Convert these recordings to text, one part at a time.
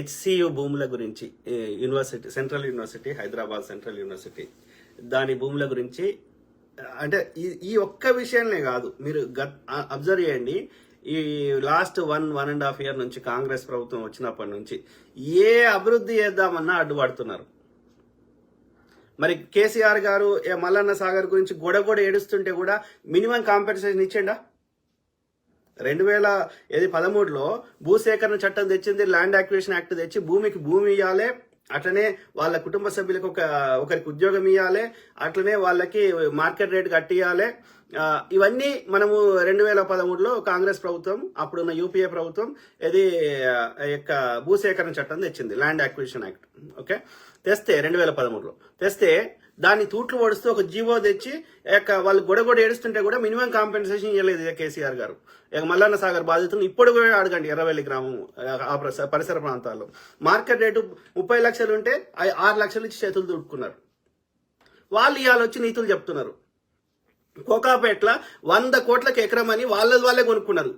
HCU భూముల గురించి university, central university, Hyderabad central university, దాని భూముల గురించి అంటే ఈ ఒక్క విషయాలనే కాదు, మీరు అబ్జర్వ్ చేయండి. ఈ లాస్ట్ 1.5 year నుంచి కాంగ్రెస్ ప్రభుత్వం వచ్చినప్పటి నుంచి ఏ అభివృద్ధి చేద్దామన్నా అడ్డుపడుతున్నారు. మరి కేసీఆర్ గారు మల్లన్న సాగర్ గురించి గొడగొడ ఏడుస్తుంటే కూడా మినిమం కాంపెన్సేషన్ ఇచ్చిండా? 2013లో భూసేకరణ చట్టం తెచ్చింది, ల్యాండ్ అక్విజిషన్ యాక్ట్ తెచ్చి భూమికి భూమి ఇవ్వాలి, అట్లనే వాళ్ళ కుటుంబ సభ్యులకు ఒకరికి ఉద్యోగం ఇవ్వాలి, అట్లనే వాళ్ళకి మార్కెట్ రేట్ కట్టియాలి. ఇవన్నీ మనము 2013లో కాంగ్రెస్ ప్రభుత్వం, అప్పుడున్న యూపీఏ ప్రభుత్వం ఇది యొక్క భూసేకరణ చట్టం తెచ్చింది, ల్యాండ్ అక్విజిషన్ యాక్ట్. ఓకే, తెస్తే 2013లో తెస్తే దాన్ని తూట్లు ఓడిస్తూ ఒక జీవో తెచ్చి వాళ్ళు గొడగొడ ఏడుస్తుంటే కూడా మినిమం కాంపెన్సేషన్ ఇవ్వలేదు కేసీఆర్ గారు. మల్లన్న సాగర్ బాధితులను ఇప్పుడు కూడా అడగండి, ఎర్రవెల్లి గ్రామం ఆ పరిసర ప్రాంతాల్లో మార్కెట్ రేటు 30 లక్షలు ఉంటే 6 లక్షలు ఇచ్చి చేతులు దుడుకున్నారు. వాళ్ళు ఇవాళ వచ్చి నీతులు చెప్తున్నారు. కోకాపేట్ల 100 కోట్లకు ఎకరం అని వాళ్ళే కొనుక్కున్నారు.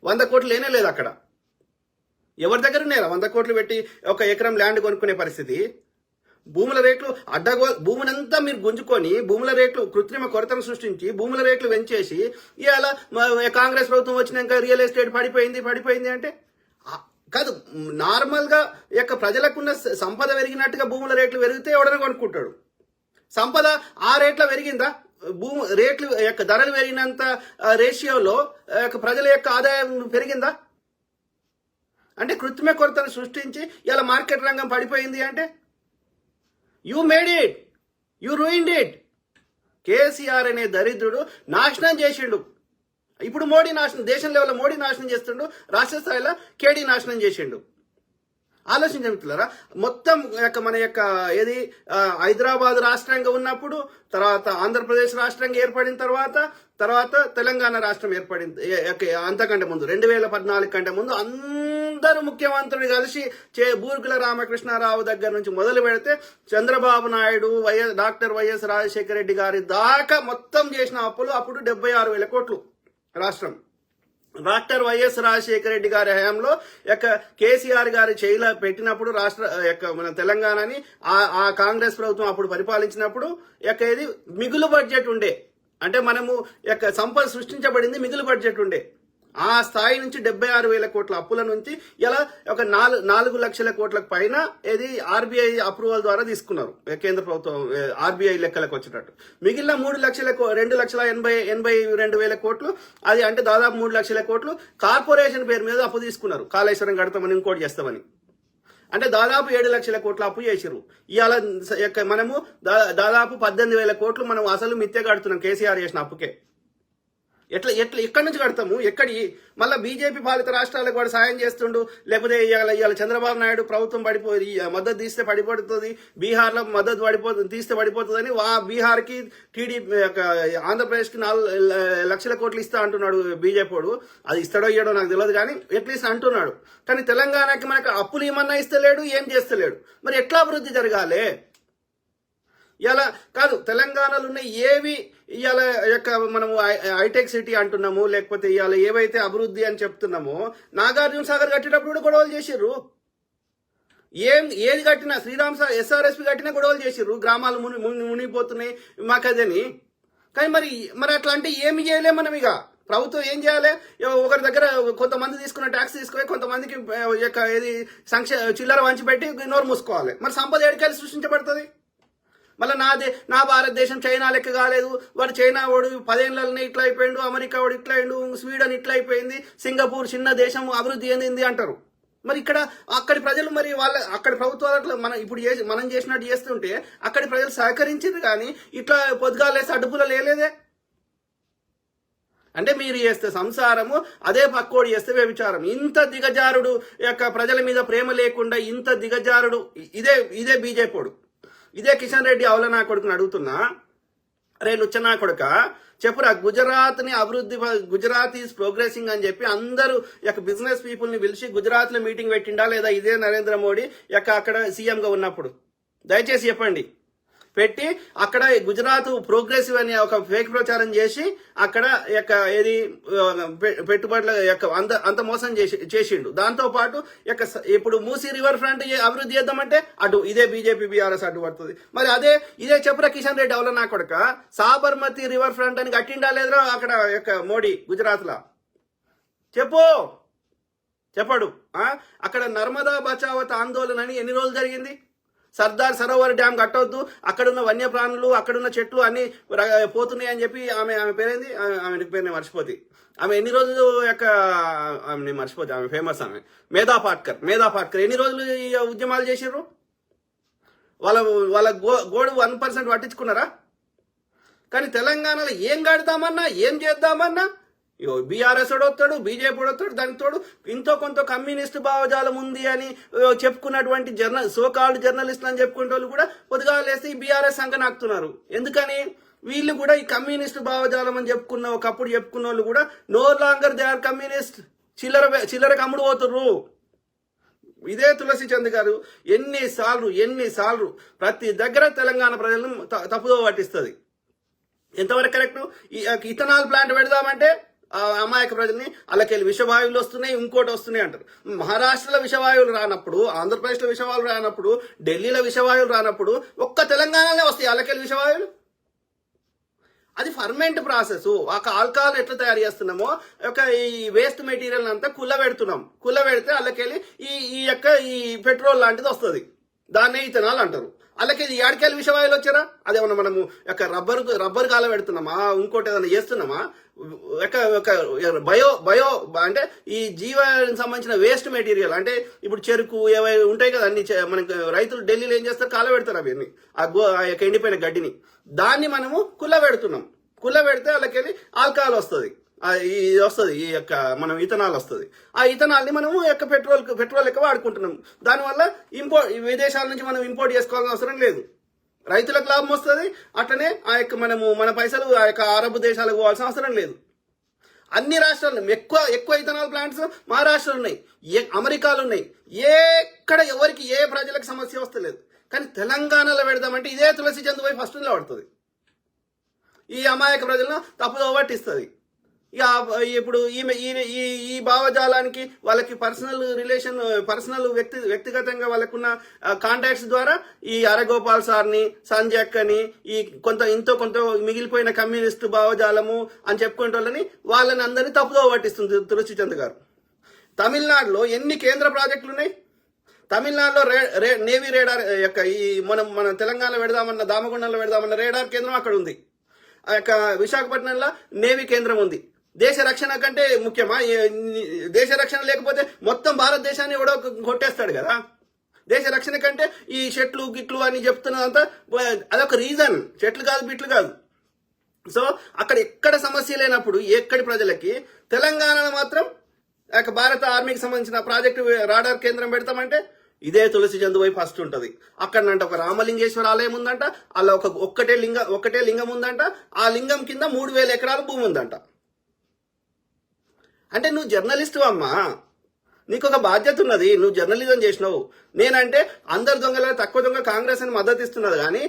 100 కోట్లు లేనే లేదు అక్కడ. ఎవరి దగ్గర ఉన్నారా 100 కోట్లు పెట్టి ఒక ఎకరం ల్యాండ్ కొనుక్కునే పరిస్థితి? భూముల రేట్లు భూమునంతా మీరు గుంజుకొని భూముల రేట్లు కృత్రిమ కొరతను సృష్టించి భూముల రేట్లు పెంచేసి ఇవాళ కాంగ్రెస్ ప్రభుత్వం వచ్చినాక రియల్ ఎస్టేట్ పడిపోయింది అంటే కాదు. నార్మల్ గా ప్రజలకున్న సంపద పెరిగినట్టుగా భూముల రేట్లు పెరిగితే ఎవడైనా కొనుక్కుంటాడు. సంపద ఆ రేట్ల పెరిగిందా? భూమి రేట్లు ధరలు పెరిగినంత రేషియోలో ప్రజల యొక్క ఆదాయం పెరిగిందా? అంటే కృత్రిమ కొరతను సృష్టించి ఇలా మార్కెట్ రంగం పడిపోయింది అంటే you made it, you ruined it. KCR అనే దరిద్రుడు నాశనం చేసిండు. ఇప్పుడు మోడీ నాశనం, దేశం లెవెల్లో మోడీ నాశనం చేస్తుండు, రాష్ట్ర స్థాయిలో కేడీ నాశనం చేసిండు. ఆలోచించగలుగుతున్నారా? మొత్తం మన ఏది హైదరాబాద్ రాష్ట్రంగా ఉన్నప్పుడు, తర్వాత ఆంధ్రప్రదేశ్ రాష్ట్రంగా ఏర్పడిన తర్వాత తెలంగాణ రాష్ట్రం ఏర్పడింది. అంతకంటే ముందు 2014 కంటే ముందు అందరూ ముఖ్యమంత్రులు కలిసి బూర్గుల రామకృష్ణారావు దగ్గర నుంచి మొదలు పెడితే చంద్రబాబు నాయుడు, డాక్టర్ వైఎస్ రాజశేఖర రెడ్డి గారి దాకా మొత్తం చేసిన అప్పులు అప్పుడు 76,000 కోట్లు రాష్ట్రం. డాక్టర్ వైఎస్ రాజశేఖర రెడ్డి గారి హయాంలో కేసీఆర్ గారి చేయిలో పెట్టినప్పుడు రాష్ట్ర మన తెలంగాణని ఆ కాంగ్రెస్ ప్రభుత్వం అప్పుడు పరిపాలించినప్పుడు ఇది మిగులు బడ్జెట్ ఉండే. అంటే మనము సంపద సృష్టించబడింది మిగులు బడ్జెట్ ఉండే. ఆ స్థాయి నుంచి 76,000 కోట్ల అప్పుల నుంచి ఇలా 4 లక్షల కోట్లకు పైన ఏది ఆర్బీఐ అప్రూవల్ ద్వారా తీసుకున్నారు కేంద్ర ప్రభుత్వం, ఆర్బీఐ లెక్కలకు వచ్చేటట్టు. మిగిలిన 2,82,000 కోట్లు, అది అంటే దాదాపు 3 లక్షల కోట్లు కార్పొరేషన్ పేరు మీద అప్పు తీసుకున్నారు. కాళేశ్వరం కడతామని, ఇంకోటి చేస్తామని. అంటే దాదాపు 7 లక్షల కోట్ల అప్పు చేసిరు. ఇవాళ మనము దాదాపు 18,000 కోట్లు మనం అసలు మిథ్య కడుతున్నాం కేసీఆర్ చేసిన అప్పుకే. ఎక్కడి నుంచి కడతాము? మళ్ళీ బీజేపీ పాలిత రాష్ట్రాలకు కూడా సాయం చేస్తుండు, లేకపోతే ఇవాళ చంద్రబాబు నాయుడు ప్రభుత్వం మద్దతు తీస్తే పడిపోతుంది, బీహార్లో మద్దతు తీస్తే పడిపోతుందని బీహార్కి టీడీపీ ఆంధ్రప్రదేశ్కి 4 లక్షల కోట్లు ఇస్తా అంటున్నాడు బీజేపీ. అది ఇస్తాడో ఇయ్యడో నాకు తెలియదు, కానీ అట్లీస్ట్ అంటున్నాడు. కానీ తెలంగాణకి మనకు అప్పులు ఏమన్నా ఇస్తలేడు, ఏం చేస్తలేడు. మరి ఎట్లా అభివృద్ధి జరగాలి? ఇలా కాదు, తెలంగాణలో ఉన్న ఏవి ఇవాళ మనము హైటెక్ సిటీ అంటున్నాము, లేకపోతే ఇవాళ ఏవైతే అభివృద్ధి అని చెప్తున్నామో, నాగార్జున సాగర్ కట్టేటప్పుడు కూడా గొడవలు చేసిర్రు. ఏది కట్టినా, శ్రీరామ్ ఎస్ఆర్ఎస్పి కట్టినా గొడవలు చేసిర్రు, గ్రామాలు మునిగిపోతున్నాయి మాకదని. కానీ మరి అట్లా అంటే ఏమి చేయలేము మనం. ఇక ప్రభుత్వం ఏం చేయాలి? ఒకరి దగ్గర కొంతమంది తీసుకున్న ట్యాక్స్ తీసుకొని కొంతమందికి ఏది చిల్లర వంచిపెట్టి నోరు మూసుకోవాలి. మరి సంపద ఏడికెళ్ళి సృష్టించబడుతుంది? మళ్ళీ నా భారతదేశం చైనా లెక్క కాలేదు, వాడు చైనా వాడు 10 ఏళ్లనే ఇట్లా అయిపోయిండు, అమెరికా వాడు ఇట్లా అయిండు, స్వీడన్ ఇట్లా అయిపోయింది, సింగపూర్ చిన్న దేశం అభివృద్ధి ఏంది అంటారు. మరి అక్కడి ప్రజలు మరి అక్కడి ప్రభుత్వాలు మనం చేసినట్టు చేస్తుంటే అక్కడి ప్రజలు సహకరించింది, కానీ ఇట్లా పొద్దుగాలేసి అడ్డుపుల లేదే. అంటే మీరు చేస్తే సంసారము, అదే పక్కోడు చేస్తే వ్యభిచారం. ఇంత దిగజారుడు ప్రజల మీద ప్రేమ లేకుండా ఇంత దిగజారుడు ఇదే బీజేపీ. ఇదే కిషన్ రెడ్డి అవుల నా కొడుకుని అడుగుతున్నా, రే లుచ్చ నా కొడుక చెప్పురా, గుజరాత్ని అభివృద్ధి, గుజరాత్ ఈజ్ ప్రోగ్రెసింగ్ అని చెప్పి అందరూ బిజినెస్ పీపుల్ ని పిలిచి గుజరాత్లో మీటింగ్ పెట్టిండా లేదా ఇదే నరేంద్ర మోడీ అక్కడ సీఎంగా ఉన్నప్పుడు? దయచేసి చెప్పండి. పెట్టి అక్కడ గుజరాత్ ప్రోగ్రెసివ్ అని ఒక ఫేక్ ప్రచారం చేసి అక్కడ యొక్క ఏది పెట్టుబడుల యొక్క అంత మోసం చేసిండు. దాంతో పాటు ఇప్పుడు మూసీ రివర్ ఫ్రంట్ అభివృద్ధి చేద్దామంటే అటు ఇదే బీజేపీ బీఆర్ఎస్ అడ్డు పడుతుంది. మరి ఇదే చెప్పరా కిషన్ రెడ్డి అవల నా కొడుక సాబర్మతి రివర్ ఫ్రంట్ అని కట్టిండా లేదో అక్కడ యొక్క మోడీ గుజరాత్ లా చెప్పడు. అక్కడ నర్మదా బచావత్ ఆందోళన అని ఎన్ని రోజులు జరిగింది? సర్దార్ సరోవర్ డ్యామ్ కట్టవద్దు, అక్కడున్న వన్యప్రాణులు అక్కడున్న చెట్లు అన్ని పోతున్నాయి అని చెప్పి ఆమె పేరేంది, ఆమె పేరుని మర్చిపోతుంది. ఆమె ఎన్ని రోజులు ఆమె మర్చిపోతే, ఆమె ఫేమస్, ఆమె మేధా పాట్కర్ ఎన్ని రోజులు ఈ ఉద్యమాలు చేసిర్రు? వాళ్ళ గోడు 1% పట్టించుకున్నారా? కానీ తెలంగాణలో ఏం కడతామన్నా ఏం చేద్దామన్నా బీఆర్ఎస్ వస్తాడు, బీజేపీ వస్తాడు, దానికి తోడు ఇంతో కొంత కమ్యూనిస్ట్ భావజాలం ఉంది అని చెప్పుకున్నటువంటి సోకాల్డ్ జర్నలిస్టులు అని చెప్పుకునే వాళ్ళు కూడా పొద్దుగాలేసి బీఆర్ఎస్ సంఘ నాకుతున్నారు. ఎందుకని? వీళ్ళు కూడా ఈ కమ్యూనిస్ట్ భావజాలం అని ఒకప్పుడు చెప్పుకున్న వాళ్ళు కూడా no longer they are communist, చిల్లరకు అమ్ముడు పోతుర్రు. ఇదే తులసి చంద్ గారు ఎన్నిసార్లు ప్రతి దగ్గర తెలంగాణ ప్రజలను తప్పుదో పట్టిస్తుంది. ఎంతవరకు కరెక్ట్? ఇథనాల్ ప్లాంట్ పెడదామంటే అమాయక ప్రజల్ని అలాకెళ్ళి విషవాయువులు వస్తున్నాయి, ఇంకోటి వస్తున్నాయి అంటారు. మహారాష్ట్రలో విషవాయువులు రానప్పుడు, ఆంధ్రప్రదేశ్లో విషవాయువులు రానప్పుడు, ఢిల్లీలో విషవాయువులు రానప్పుడు ఒక్క తెలంగాణలో వస్తాయి అలాకెళ్ళి విషవాయువులు. అది ఫర్మెంట్ ప్రాసెస్. ఒక ఆల్కహాల్ ఎట్లా తయారు చేస్తున్నామో ఈ వేస్ట్ మెటీరియల్ అంతా కుల్లబెడితే అలాకెళ్ళి ఈ పెట్రోల్ లాంటిది వస్తుంది. దాన్నే ఇథనాల్ అంటారు. అలాగే ఏడకెళ్ళి విషవాయువులు వచ్చారా? అదేమన్నా మనము రబ్బర్ కాల పెడుతున్నామా, ఇంకోటి ఏదైనా చేస్తున్నామా? బయో అంటే ఈ జీవానికి సంబంధించిన వేస్ట్ మెటీరియల్ అంటే ఇప్పుడు చెరుకు ఏవైనా ఉంటాయి కదా, అన్ని మనకి రైతులు ఢిల్లీలో ఏం చేస్తారు, కాల పెడతారు అవన్నీ, ఆ యొక్క ఎండిపోయిన గడ్డిని. దాన్ని మనము కుల్లబెడితే అలాకెళ్ళి ఆల్కహాల్ వస్తుంది, ఈ యొక్క మనం ఇథనాల్ వస్తుంది. ఆ ఇథనాల్ని మనము యొక్క పెట్రోల్ లెక్క వాడుకుంటున్నాం. దానివల్ల విదేశాల నుంచి మనం ఇంపోర్ట్ చేసుకోవాల్సిన అవసరం లేదు. రైతులకు లాభం వస్తుంది. అట్లనే మన పైసలు ఆ యొక్క అరబ్ దేశాలకు పోవాల్సిన అవసరం లేదు. అన్ని రాష్ట్రాలు ఎక్కువ ఇథనాల్ ప్లాంట్స్ మహారాష్ట్రలో ఉన్నాయి, అమెరికాలో ఉన్నాయి. ఎవరికి ఏ ప్రజలకు సమస్య వస్తలేదు. కానీ తెలంగాణలో పెడదామంటే ఇదే తులసి చంద్ పోయి ఫస్ట్ పడుతుంది. ఈ అమాయక ప్రజలను తప్పుదో పట్టిస్తుంది. ఇప్పుడు ఈ భావజాలానికి వాళ్ళకి పర్సనల్ వ్యక్తిగతంగా వాళ్ళకున్న కాంటాక్ట్స్ ద్వారా ఈ అరగోపాల్ సార్ని, సంజయ్ అక్కని, ఇంతో కొంత మిగిలిపోయిన కమ్యూనిస్ట్ భావజాలము అని చెప్పుకునే వాళ్ళని అందరినీ తప్పుదో పట్టిస్తుంది తులసి చంద్ గారు. తమిళనాడులో ఎన్ని కేంద్ర ప్రాజెక్టులు ఉన్నాయి? తమిళనాడులో నేవీ రేడార్ యొక్క మన తెలంగాణ పెడదామన్న, దామగుండంలో పెడదామన్న రేడార్ కేంద్రం అక్కడ ఉంది. ఆ యొక్క విశాఖపట్నంలో నేవీ కేంద్రం ఉంది. దేశ రక్షణ కంటే ముఖ్యమా? దేశ రక్షణ లేకపోతే మొత్తం భారతదేశాన్ని కూడా కొట్టేస్తాడు కదా. దేశ రక్షణ కంటే ఈ చెట్లు గిట్లు అని చెప్తున్నదంతా అదొక రీజన్, చెట్లు కాదు బిట్లు కాదు. సో అక్కడ ఎక్కడ సమస్య లేనప్పుడు ఎక్కడి ప్రజలకి తెలంగాణలో మాత్రం భారత ఆర్మీకి సంబంధించిన ప్రాజెక్టు రాడార్ కేంద్రం పెడతామంటే ఇదే తులసి చంద్ పోయి ఫస్ట్ ఉంటుంది. అక్కడనంట ఒక రామలింగేశ్వర ఆలయం ఉందంట, అలా ఒక్కటే లింగం ఉందంట. ఆ లింగం కింద 3000 ఎకరాల భూమి ఉందంట. అంటే నువ్వు జర్నలిస్టు అమ్మా, నీకు ఒక బాధ్యత ఉన్నది. నువ్వు జర్నలిజం చేసినావు. నేనంటే అందరు దొంగల తక్కువ దొంగ కాంగ్రెస్ అని మద్దతు ఇస్తున్నది. కానీ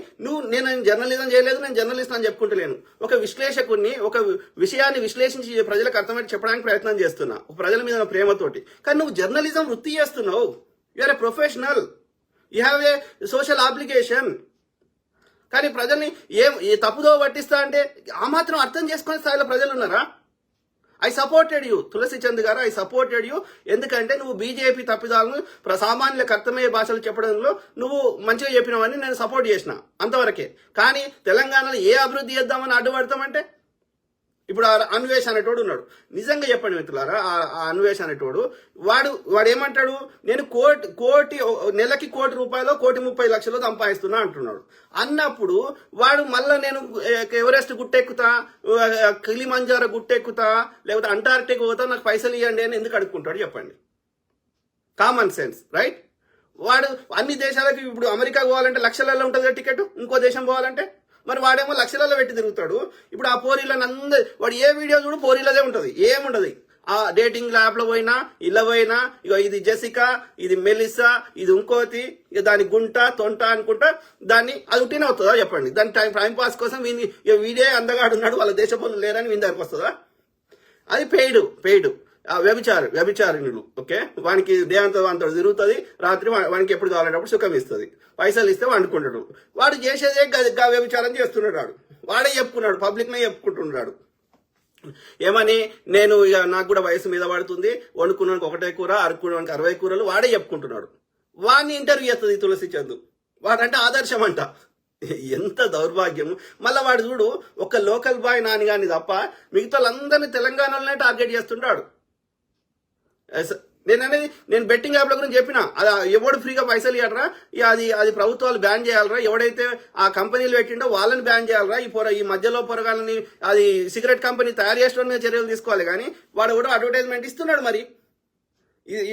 నేను జర్నలిజం చేయలేదు, నేను జర్నలిస్ట్ అని చెప్పుకుంటలేను. ఒక విశ్లేషకుడిని, ఒక విషయాన్ని విశ్లేషించి ప్రజలకు అర్థమయ్యి చెప్పడానికి ప్రయత్నం చేస్తున్నా, ప్రజల మీద ప్రేమతోటి. కానీ నువ్వు జర్నలిజం వృత్తి చేస్తున్నావు. You are a professional, you have a social obligation. కానీ ప్రజల్ని తప్పుదో పట్టిస్తా అంటే ఆ మాత్రం అర్థం చేసుకునే స్థాయిలో ప్రజలు ఉన్నారా? ఐ సపోర్టెడ్ యూ తులసి చంద్ గారు, ఐ సపోర్టెడ్ యూ. ఎందుకంటే నువ్వు బీజేపీ తప్పిదాలను సామాన్యులకు అర్థమయ్యే భాషలు చెప్పడంలో నువ్వు మంచిగా చెప్పినావని నేను సపోర్ట్ చేసిన, అంతవరకే. కానీ తెలంగాణలో ఏ అభివృద్ధి చేద్దామని అడ్డుపడతామంటే ఇప్పుడు అన్వేష్ అనేటోడు ఉన్నాడు. నిజంగా చెప్పండి మిత్రులారా, ఆ అన్వేష్ అనేటోడు వాడు ఏమంటాడు, నేను నెలకి ₹1,00,00,000 1,30,00,000 సంపాదిస్తున్నా అంటున్నాడు. అన్నప్పుడు వాడు మళ్ళా నేను ఎవరెస్ట్ గుట్టెక్కుతా, కిలిమంజారో గుట్టెక్కుతా, లేకపోతే అంటార్క్టిక్ పోతా, నాకు పైసలు ఇవ్వండి అని ఎందుకు అడుక్కుంటాడు చెప్పండి? Common sense, right? వాడు అన్ని దేశాలకి, ఇప్పుడు అమెరికా పోవాలంటే లక్షలలో ఉంటుంది టికెట్, ఇంకో దేశం పోవాలంటే మరి వాడేమో లక్షలలో పెట్టి తిరుగుతాడు. ఇప్పుడు ఆ పోరీలను వాడు ఏ వీడియో చూడు పోరీలదే ఉంటుంది, ఏముండదు. ఆ డేటింగ్ యాప్ లో పోయినా ఇలా పోయినా ఇక ఇది జెసికా, ఇది మెలిసా, ఇది ఇంకోతి, ఇక దాని గుంట తొంట అనుకుంటా దాన్ని అది ఉట్టినే అవుతుందా చెప్పండి? దాని టైం పాస్ కోసం వీడే అందగాడు ఉన్నాడు, వాళ్ళ దేశ పనులు లేరని వీని దగ్గరికి వస్తుందా? అది పెయిడ్ వ్యభిచారిణులు. ఓకే, వానికి దేవంతో అంత తిరుగుతుంది, రాత్రి వానికి ఎప్పుడు కావాలన్నప్పుడు సుఖం ఇస్తుంది, పైసలు ఇస్తే వండుకుంటాడు. వాడు చేసేదే వ్యభిచారం చేస్తున్నాడు, వాడే చెప్పుకున్నాడు, పబ్లిక్నే చెప్పుకుంటున్నాడు. ఏమని, నేను ఇక నాకు కూడా వయసు మీద పడుతుంది, వండుకున్నానికి ఒకటే కూర, అరుకున్నానికి 60 కూరలు, వాడే చెప్పుకుంటున్నాడు. వాడిని ఇంటర్వ్యూ చేస్తుంది తులసి చందు. వాడంటే ఆదర్శం అంట. ఎంత దౌర్భాగ్యం. మళ్ళీ వాడు చూడు, ఒక లోకల్ బాయ్ నాని గాని తప్ప మిగతా వాళ్ళందరినీ తెలంగాణలోనే టార్గెట్ చేస్తుంటాడు. నేను బెట్టింగ్ యాప్ల గురించి చెప్పిన, అది ఎవడు ఫ్రీగా పైసలు ఇవ్వడరా, అది ప్రభుత్వాలు బ్యాన్ చేయాలరా, ఎవడైతే ఆ కంపెనీలు పెట్టిండో వాళ్ళని బ్యాన్ చేయాలరా, ఈ మధ్యలో పొరగాలని అది సిగరెట్ కంపెనీ తయారు చేసడం చర్యలు తీసుకోవాలి. కానీ వాడు కూడా అడ్వర్టైజ్మెంట్ ఇస్తున్నాడు. మరి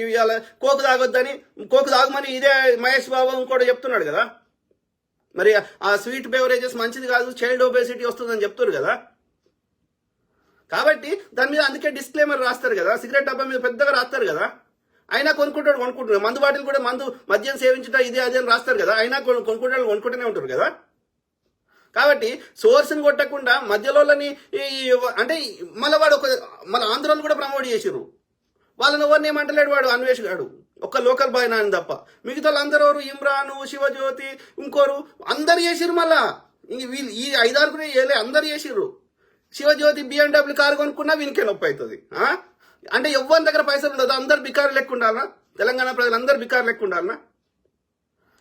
ఇవాళ కోకు తాగొద్దని, కోకు తాగమని ఇదే మహేష్ బాబు ఇంకోటి చెప్తున్నాడు కదా. మరి ఆ స్వీట్ బెవరేజెస్ మంచిది కాదు, చైల్డ్ ఒబేసిటీ వస్తుందని చెప్తారు కదా. కాబట్టి దాని మీద అందుకే డిస్క్లైమర్ రాస్తారు కదా, సిగరెట్ డబ్బా మీద పెద్దగా రాస్తారు కదా. అయినా కొనుక్కుంటాడు. మందు బాటిల్ కూడా మద్యం సేవించుట ఇదే అదే అని రాస్తారు కదా, అయినా కొనుక్కుంటూనే ఉంటారు కదా. కాబట్టి సోర్స్ని కొట్టకుండా మధ్యలోని అంటే మళ్ళీ వాడు మళ్ళీ ఆంధ్రాలో కూడా ప్రమోట్ చేసిర్రు. వాళ్ళని ఎవరిని ఏమంటలేడు వాడు, అన్వేష్ గాడు. ఒక్క లోకల్ బాయ్ నాని తప్ప మిగతా వాళ్ళందరూ ఇమ్రాను, శివజ్యోతి, ఇంకోరు అందరు చేసిర్రు. మళ్ళా వీళ్ళు ఈ 5-6 అందరు చేసిర్రు. శివజ్యోతి BMW కారు కొనుక్కున్నా వీనికే నొప్పి అవుతుంది. అంటే ఎవరి దగ్గర పైసలు ఉండదు, అందరు బికారు లెక్క ఉండాలనా? తెలంగాణ ప్రజలందరూ బికారు లెక్క ఉండాలనా?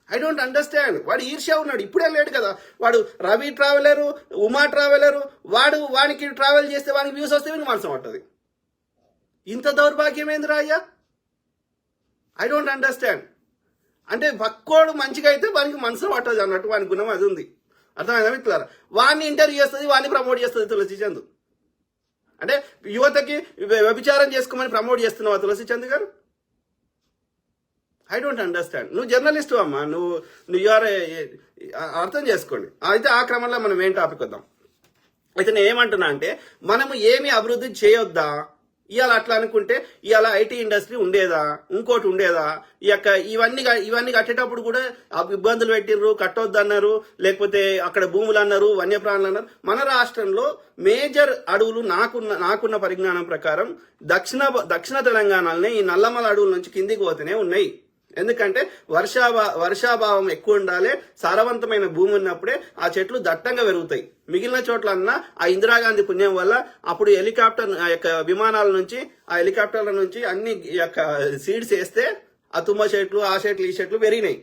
I don't understand. వాడు ఈర్ష్య ఉన్నాడు, ఇప్పుడే లేడు కదా. వాడు రవి ట్రావెలరు, ఉమా ట్రావెలరు, వానికి ట్రావెల్ చేస్తే వానికి వ్యూస్ వస్తే వీనికి మనసు పట్టదు. ఇంత దౌర్భాగ్యం ఏందిరా అయ్యా? I don't understand. అంటే పక్కోడు మంచిగా అయితే వానికి మనసు పట్టదు అన్నట్టు వాని గుణం అది ఉంది. అర్థమైందా మిత్రులారా? వాడిని ఇంటర్వ్యూ చేస్తుంది, వాడిని ప్రమోట్ చేస్తుంది తులసి చంద్. అంటే యువతకి వ్యభిచారం చేసుకోమని ప్రమోట్ చేస్తున్నావా తులసి చంద్ గారు? I don't understand. నువ్వు జర్నలిస్ట్ అమ్మా, నువ్వు అర్థం చేసుకోండి. అయితే ఆ క్రమంలో మనం ఏం టాపిక్ వద్దాం. అయితే నేను ఏమంటున్నా అంటే, మనము ఏమి అభివృద్ధి చేయొద్దా? ఇవాళ అట్లా అనుకుంటే ఇవాళ ఐటీ ఇండస్ట్రీ ఉండేదా, ఇంకోటి ఉండేదా? ఇవన్నీ కట్టేటప్పుడు కూడా ఇబ్బందులు పెట్టిర్రు, కట్టొద్దన్నారు, లేకపోతే అక్కడ భూములు అన్నారు, వన్యప్రాణులు అన్నారు. మన రాష్ట్రంలో మేజర్ అడవులు నాకున్న పరిజ్ఞానం ప్రకారం దక్షిణ తెలంగాణలోనే ఈ నల్లమల అడవుల నుంచి కిందికి పోతూనే ఉన్నాయి. ఎందుకంటే వర్షాభావం ఎక్కువ ఉండాలి, సారవంతమైన భూమి ఉన్నప్పుడే ఆ చెట్లు దట్టంగా పెరుగుతాయి. మిగిలిన చోట్లన్నా ఆ ఇందిరాగాంధీ పుణ్యం వల్ల అప్పుడు విమానాల నుంచి ఆ హెలికాప్టర్ల నుంచి అన్ని సీడ్స్ వేస్తే ఆ తుమ్మ చెట్లు, ఆ చెట్లు, ఈ చెట్లు పెరిగినాయి.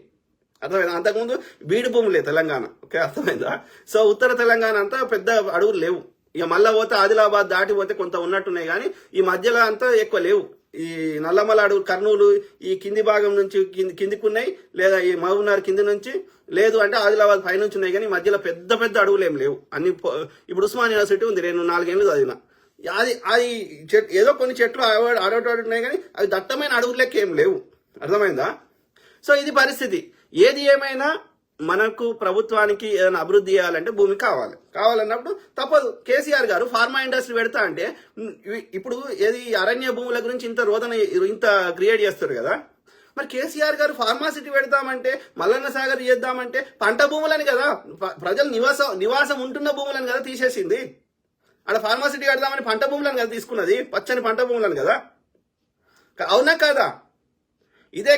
అర్థమైందా? అంతకుముందు బీడు భూములే తెలంగాణ. ఓకే, అర్థమైందా? సో ఉత్తర తెలంగాణ అంతా పెద్ద అడవులు లేవు. ఇక మళ్ళా పోతే ఆదిలాబాద్ దాటిపోతే కొంత ఉన్నట్టున్నాయి, కానీ ఈ మధ్యలో అంతా ఎక్కువ లేవు. ఈ నల్లమల అడవులు, కర్నూలు ఈ కింది భాగం నుంచి కిందికి ఉన్నాయి, లేదా ఈ మహబూబ్నగర్ కింది నుంచి లేదు, అంటే ఆదిలాబాద్ పై నుంచి ఉన్నాయి. కానీ మధ్యలో పెద్ద అడవులు ఏం లేవు. అన్ని ఇప్పుడు ఉస్మాన్ యూనివర్సిటీ ఉంది, నేను 4 ఏళ్ళు చదివిన. అది ఏదో కొన్ని చెట్లు ఉన్నాయి, కానీ అవి దట్టమైన అడవులు లెక్క ఏం లేవు. అర్థమైందా? సో ఇది పరిస్థితి. ఏది ఏమైనా మనకు ప్రభుత్వానికి ఏదైనా అభివృద్ధి చేయాలంటే భూమి కావాలన్నప్పుడు తప్పదు. కేసీఆర్ గారు ఫార్మా ఇండస్ట్రీ పెడతా అంటే ఇప్పుడు ఏది అరణ్య భూముల గురించి ఇంత క్రియేట్ చేస్తారు కదా. మరి కేసీఆర్ గారు ఫార్మాసిటీ పెడతామంటే, మల్లన్న సాగర్ చేద్దామంటే పంట భూములని కదా, ప్రజలు నివాసం ఉంటున్న భూములను కదా తీసేసింది. అక్కడ ఫార్మాసిటీ కడదామని పంట భూములను కదా తీసుకున్నది, పచ్చని పంట భూములను కదా. అవునా కాదా? ఇదే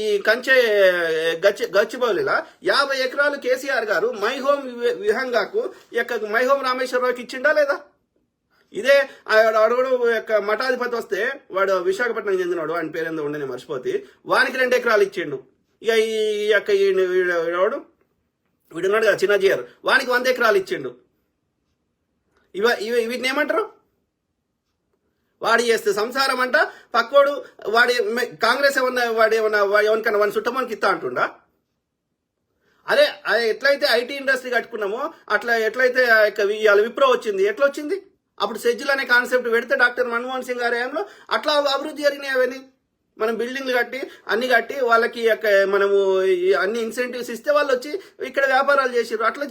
ఈ కంచె గచ్చిబౌలిలా 50 ఎకరాలు కేసీఆర్ గారు మై హోమ్ విహంగాకు మై హోమ్ రామేశ్వరరావుకి ఇచ్చిండా లేదా? ఇదే అడుగుడు మఠాధిపతి వస్తే, వాడు విశాఖపట్నం చెందినవాడు, వాడి పేరేందో ఉండే మర్చిపోతే, వానికి 2 ఎకరాలు ఇచ్చిండు. ఇక వీడున్నాడు కదా చిన్నజీఆర్, వానికి 100 ఎకరాలు ఇచ్చిండు. వీటిని ఏమంటారు? వాడి చేస్తే సంసారం అంట, పక్కోడు కాంగ్రెస్ ఎవరికన్నా వాడి చుట్టమనికి ఇస్తా అంటుండా? అదే ఎట్లయితే ఐటీ ఇండస్ట్రీ కట్టుకున్నామో అట్లా ఎట్లయితే ఇవాళ విప్రో వచ్చింది, ఎట్లా వచ్చింది? అప్పుడు సెజ్జులు అనే కాన్సెప్ట్ పెడితే డాక్టర్ మన్మోహన్ సింగ్ గారి హయాంలో అట్లా అభివృద్ధి జరిగినాయి అవన్నీ. మనం బిల్డింగ్లు కట్టి అన్ని కట్టి వాళ్ళకి మనము అన్ని ఇన్సెంటివ్స్ ఇస్తే వాళ్ళు వచ్చి ఇక్కడ వ్యాపారాలు చేసారు. అట్లా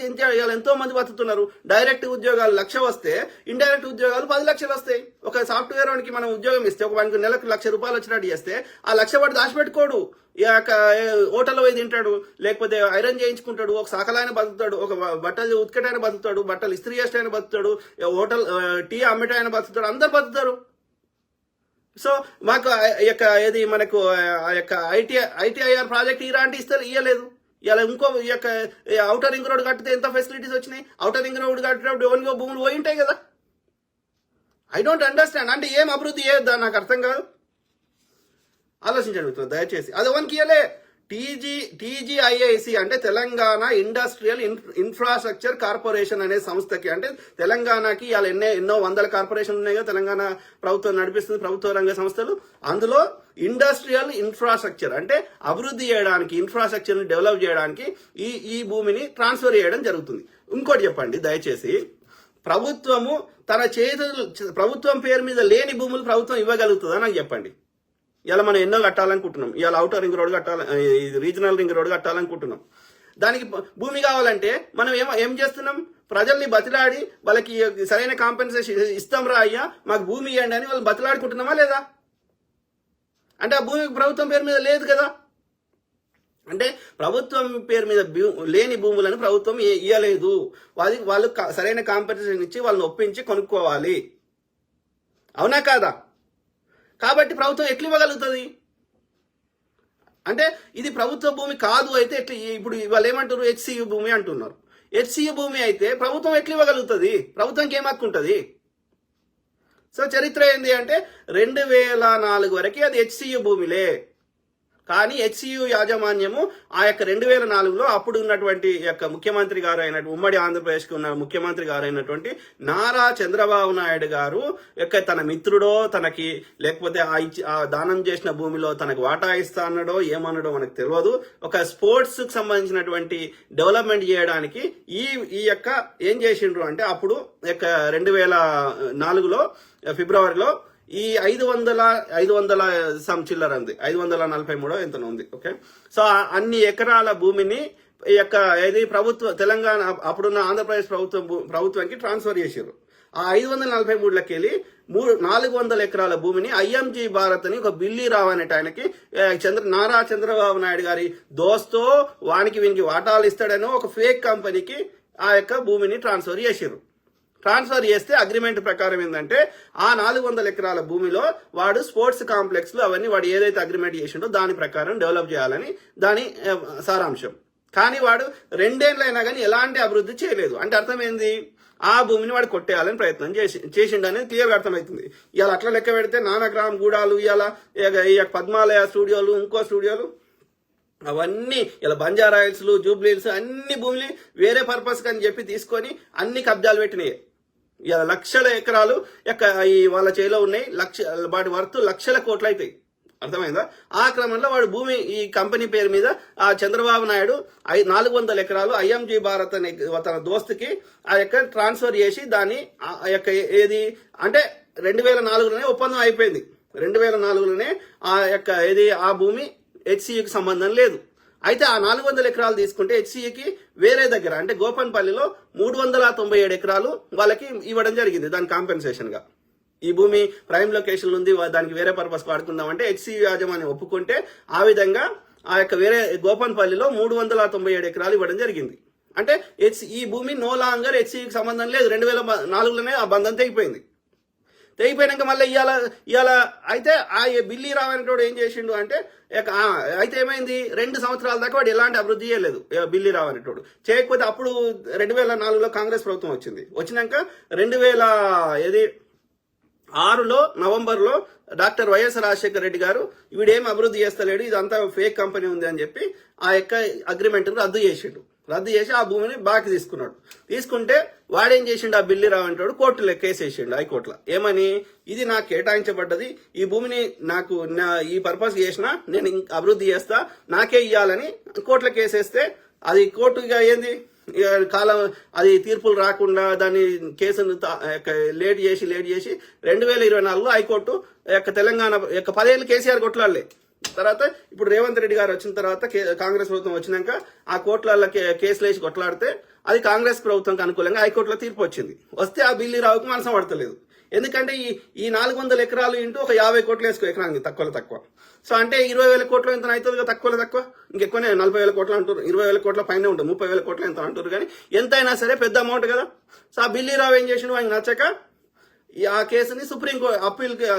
ఎంతో మంది బతుకుతున్నారు. డైరెక్ట్ ఉద్యోగాలు 1,00,000 వస్తే ఇండైరెక్ట్ ఉద్యోగాలు 10 లక్షలు వస్తాయి. ఒక సాఫ్ట్వేర్ వానికి మనం ఉద్యోగం ఇస్తే ఒక వానికి నెలకు ₹1,00,000 వచ్చినట్టు చేస్తే ఆ 1,00,000 వాడు దాచిపెట్టుకోడు. హోటల్లో పోయి తింటాడు, లేకపోతే ఐరన్ చేయించుకుంటాడు, ఒక సకలాయన బతుకుతాడు, ఒక బట్టలు ఉతికటైన బతుకుతాడు, బట్టలు ఇస్త్రీ చేసేటైన బతుకుతాడు, హోటల్ టీ అమ్మటైన బతుకుతాడు, అందరు బతుకుతారు. సో మాకు ఏది మనకు ఐటీఐఆర్ ప్రాజెక్ట్ ఇలాంటి ఇయ్యలేదు. ఇలా ఇంకో ఔటర్ రింగ్ రోడ్ కట్టితే ఎంత ఫెసిలిటీస్ వచ్చినాయి. ఔటర్ రింగ్ రోడ్ కట్టినప్పుడు ఎవరికో భూములు పోయి ఉంటాయి కదా. I don't understand. అంటే ఏం అభివృద్ధి చేయొద్దా నాకు అర్థం కాదు. ఆలోచించండి మిత్రులు దయచేసి. అది ఎవరికి ఇయ్యలే. టీజీఐఐసి అంటే తెలంగాణ ఇండస్ట్రియల్ ఇన్ఫ్రాస్ట్రక్చర్ కార్పొరేషన్ అనే సంస్థకి, అంటే తెలంగాణకి ఇవాళ ఎన్నో వందల కార్పొరేషన్లు ఉన్నాయి కదా తెలంగాణ ప్రభుత్వం నడిపిస్తుంది, ప్రభుత్వ రంగ సంస్థలు. అందులో ఇండస్ట్రియల్ ఇన్ఫ్రాస్ట్రక్చర్ అంటే అభివృద్ధి చేయడానికి, ఇన్ఫ్రాస్ట్రక్చర్ ని డెవలప్ చేయడానికి ఈ భూమిని ట్రాన్స్ఫర్ చేయడం జరుగుతుంది. ఇంకోటి చెప్పండి దయచేసి, ప్రభుత్వము ప్రభుత్వం పేరు మీద లేని భూములు ప్రభుత్వం ఇవ్వగలుగుతుందా నాకు చెప్పండి. ఇలా మనం ఎన్నో కట్టాలనుకుంటున్నాం. ఇవాళ outer ring road regional ring road కట్టాలనుకుంటున్నాం. దానికి భూమి కావాలంటే మనం ఏం చేస్తున్నాం? ప్రజల్ని బతిలాడి వాళ్ళకి సరైన కాంపెన్సేషన్ ఇస్తాం రా అయ్యా మాకు భూమి ఇవ్వండి అని వాళ్ళు బతిలాడుకుంటున్నామా లేదా? అంటే ఆ భూమి ప్రభుత్వం పేరు మీద లేదు కదా. అంటే ప్రభుత్వం పేరు మీద లేని భూములను ప్రభుత్వం ఇవ్వలేదు. వాళ్ళు సరైన కాంపెన్సేషన్ ఇచ్చి వాళ్ళని ఒప్పించి కొనుక్కోవాలి. అవునా కాదా? కాబట్టి ప్రభుత్వం ఎట్లా ఇవ్వగలుగుతుంది? అంటే ఇది ప్రభుత్వ భూమి కాదు అయితే ఎట్లా? ఇప్పుడు వాళ్ళు ఏమంటారు? హెచ్సియు భూమి అంటున్నారు. హెచ్సియు భూమి అయితే ప్రభుత్వం ఎట్లా ఇవ్వగలుగుతుంది? ప్రభుత్వంకి ఏం హక్కు ఉంటుంది? సో చరిత్ర ఏంది అంటే 2004 వరకు అది హెచ్సియు భూమిలే. కానీ హెచ్సియు యాజమాన్యము ఆ 2004లో అప్పుడు ఉన్నటువంటి ముఖ్యమంత్రి గారు అయినటువంటి ఉమ్మడి ఆంధ్రప్రదేశ్కి ఉన్న ముఖ్యమంత్రి గారు అయినటువంటి నారా చంద్రబాబు నాయుడు గారు తన మిత్రుడో తనకి లేకపోతే ఆ దానం చేసిన భూమిలో తనకు వాటా ఇస్తా అన్నాడో ఏమన్నాడో మనకు తెలియదు. ఒక స్పోర్ట్స్ కు సంబంధించినటువంటి డెవలప్మెంట్ చేయడానికి ఈ ఏం చేసిండ్రు అంటే అప్పుడు 2004లో ఫిబ్రవరిలో ఈ 500 సమ్ చిల్లర ఉంది, 543 ఎంతనో ఉంది. ఓకే, సో అన్ని ఎకరాల భూమిని ఏది తెలంగాణ అప్పుడున్న ఆంధ్రప్రదేశ్ ప్రభుత్వానికి ట్రాన్స్ఫర్ చేశారు. ఆ 543లకి వెళ్ళి 400 ఎకరాల భూమిని ఐఎంజీ భారత్ అని ఒక బిల్లీరావు అనేట ఆయనకి నారా చంద్రబాబు నాయుడు గారి దోస్తో వీనికి వాటాలు ఇస్తాడనో ఒక ఫేక్ కంపెనీకి ఆ భూమిని ట్రాన్స్ఫర్ చేశారు. ట్రాన్స్ఫర్ చేస్తే అగ్రిమెంట్ ప్రకారం ఏంటంటే ఆ 400 ఎకరాల భూమిలో వాడు స్పోర్ట్స్ కాంప్లెక్స్ లు అవన్నీ వాడు ఏదైతే అగ్రిమెంట్ చేసిండో దాని ప్రకారం డెవలప్ చేయాలని దాని సారాంశం. కానీ వాడు 2 ఏళ్ళైనా కానీ ఎలాంటి అభివృద్ధి చేయలేదు. అంటే అర్థం ఏంది? ఆ భూమిని వాడు కొట్టేయాలని ప్రయత్నం చేసిండు అనేది క్లియర్గా అర్థమవుతుంది. ఇవాళ అట్లా లెక్క పెడితే నానగ్రామ్ గూడాలు, ఇవాళ పద్మాలయ స్టూడియోలు, ఇంకో స్టూడియోలు, అవన్నీ ఇలా బంజారా హిల్స్, జూబ్లీ హిల్స్ అన్ని భూములు వేరే పర్పస్ అని చెప్పి తీసుకొని అన్ని కబ్జాలు పెట్టినాయి. ఇలా లక్షల ఎకరాలు వాళ్ళ చేలో ఉన్నాయి. వాటి వర్త్ లక్షల కోట్లు అవుతాయి. అర్థమైందా? ఆ క్రమంలో వాడు భూమి ఈ కంపెనీ పేరు మీద ఆ చంద్రబాబు నాయుడు 400 ఎకరాలు ఐఎంజీ భారత్ అనే తన దోస్తుకి ట్రాన్స్ఫర్ చేసి దాన్ని ఏది అంటే 2004లోనే ఒప్పందం అయిపోయింది. 2004లోనే ఆ భూమి హెచ్సియుకి సంబంధం లేదు. అయితే ఆ 400 ఎకరాలు తీసుకుంటే హెచ్సియుకి వేరే దగ్గర అంటే గోపన్పల్లిలో 397 ఎకరాలు వాళ్ళకి ఇవ్వడం జరిగింది దాని కాంపెన్సేషన్ గా. ఈ భూమి ప్రైమ్ లొకేషన్ ఉంది, దానికి వేరే పర్పస్ వాడుకుందాం అంటే హెచ్సియు యాజమాన్యం ఒప్పుకుంటే ఆ విధంగా ఆ వేరే గోపన్పల్లిలో 397 ఎకరాలు ఇవ్వడం జరిగింది. అంటే ఈ భూమి నో లాంగర్ హెచ్సియుకి సంబంధం లేదు. 2004లోనే ఆ బంధం తెగిపోయింది. తెగిపోయినాక మళ్ళీ ఇవాళ అయితే ఆ బిల్లీ రావనేటోడు ఏం చేసిండు అంటే అయితే ఏమైంది? 2 సంవత్సరాల దాకా వాడు ఎలాంటి అభివృద్ధి చేయలేదు బిల్లీ రావనేటోడు. చేయకపోతే అప్పుడు 2004లో కాంగ్రెస్ ప్రభుత్వం వచ్చినాక 2006లో నవంబర్లో డాక్టర్ వైఎస్ రాజశేఖర రెడ్డి గారు వీడేం అభివృద్ధి చేస్తలేడు, ఇదంతా ఫేక్ కంపెనీ ఉంది అని చెప్పి ఆ అగ్రిమెంట్ రద్దు చేసి ఆ భూమిని బాకి తీసుకుంటే వాడేం చేసిండు? ఆ బిల్లి రావంటాడు కోర్టులో కేసు వేసిండు హైకోర్టులో. ఏమని? ఇది నాకు కేటాయించబడ్డది, ఈ భూమిని నాకు ఈ పర్పస్ చేసినా నేను అభివృద్ధి చేస్తా, నాకే ఇవ్వాలని కోర్టులో కేసు వేస్తే అది కోర్టుగా ఏంది కాలం అది తీర్పులు రాకుండా దాని కేసును లేట్ చేసి 2024లో హైకోర్టు తెలంగాణ 10 ఏళ్ళు కేసీఆర్ కొట్లాడలే. తర్వాత ఇప్పుడు రేవంత్ రెడ్డి గారు వచ్చిన తర్వాత కాంగ్రెస్ ప్రభుత్వం వచ్చినాక ఆ కోర్టులలో కేసులు వేసి కొట్లాడితే అది కాంగ్రెస్ ప్రభుత్వంకి అనుకూలంగా హైకోర్టులో తీర్పు వచ్చింది. వస్తే ఆ బిల్లు రావుకు మనసం పడతలేదు. ఎందుకంటే ఈ 400 ఎకరాలు ఇంటూ ఒక 50 కోట్లు వేసుకో ఎకరానికి తక్కువ. సో అంటే 20,000 కోట్లు ఎంత అవుతుంది, తక్కువ ఇంకెక్కువనే 40,000 కోట్లు అంటారు, 20,000 కోట్ల పైన ఉంటుంది, 30,000 కోట్లు ఎంత అంటారు. కానీ ఎంతైనా సరే పెద్ద అమౌంట్ కదా. సో ఆ బిల్లు రావు ఏం చేసిండు, ఆయన నచ్చక ఆ కేసుని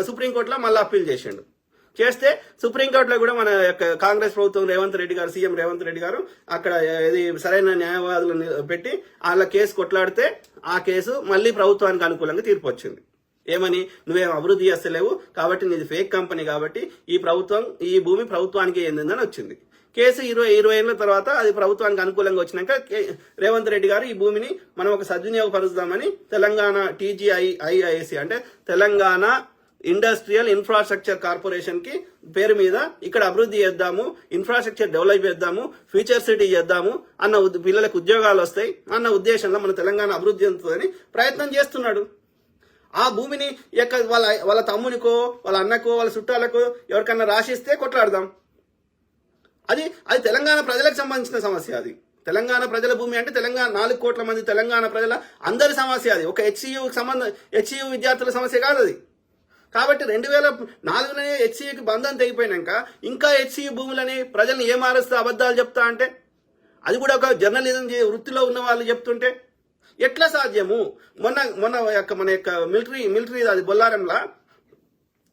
సుప్రీంకోర్టులో మళ్ళీ అప్పీల్ చేసిండు. చేస్తే సుప్రీంకోర్టులో కూడా మన యొక్క కాంగ్రెస్ ప్రభుత్వం సీఎం రేవంత్ రెడ్డి గారు అక్కడ ఇది సరైన న్యాయవాదులను పెట్టి వాళ్ళ కేసు కొట్లాడితే ఆ కేసు మళ్ళీ ప్రభుత్వానికి అనుకూలంగా తీర్పు వచ్చింది. ఏమని, నువ్వేం అభివృద్ధి చేస్తలేవు కాబట్టి నీది ఫేక్ కంపెనీ కాబట్టి ఈ భూమి ప్రభుత్వానికి ఏందని వచ్చింది. కేసు 20 ఏళ్ల తర్వాత అది ప్రభుత్వానికి అనుకూలంగా వచ్చినాక రేవంత్ రెడ్డి గారు ఈ భూమిని మనం ఒక సద్వినియోగపరుస్తామని తెలంగాణ TGIIC అంటే తెలంగాణ ఇండస్ట్రియల్ ఇన్ఫ్రాస్ట్రక్చర్ కార్పొరేషన్ కి పేరు మీద ఇక్కడ అభివృద్ధి చేద్దాము, ఇన్ఫ్రాస్ట్రక్చర్ డెవలప్ చేద్దాము, ఫ్యూచర్ సిటీ చేద్దాము అన్న పిల్లలకు ఉద్యోగాలు వస్తాయి అన్న ఉద్దేశంలో మన తెలంగాణ అభివృద్ధి చెందుతుందని ప్రయత్నం చేస్తున్నాడు. ఆ భూమిని వాళ్ళ తమ్మునికో వాళ్ళ అన్నకో వాళ్ళ చుట్టాలకు ఎవరికన్నా రాసిస్తే కొట్లాడదాం. అది తెలంగాణ ప్రజలకు సంబంధించిన సమస్య. అది తెలంగాణ ప్రజల భూమి అంటే తెలంగాణ 4 కోట్ల మంది తెలంగాణ ప్రజల అందరి సమస్య. అది ఒక HCU విద్యార్థుల సమస్య కాదు అది. కాబట్టి 2004లోనే HCUకి బంధం తెగిపోయినాక ఇంకా HCU భూములని ప్రజల్ని ఏ మారుస్తూ అబద్ధాలు చెప్తా అంటే అది కూడా ఒక జర్నలిజం వృత్తిలో ఉన్న వాళ్ళు చెప్తుంటే ఎట్లా సాధ్యము? మన యొక్క మిలిటరీ అది బొల్లారంలా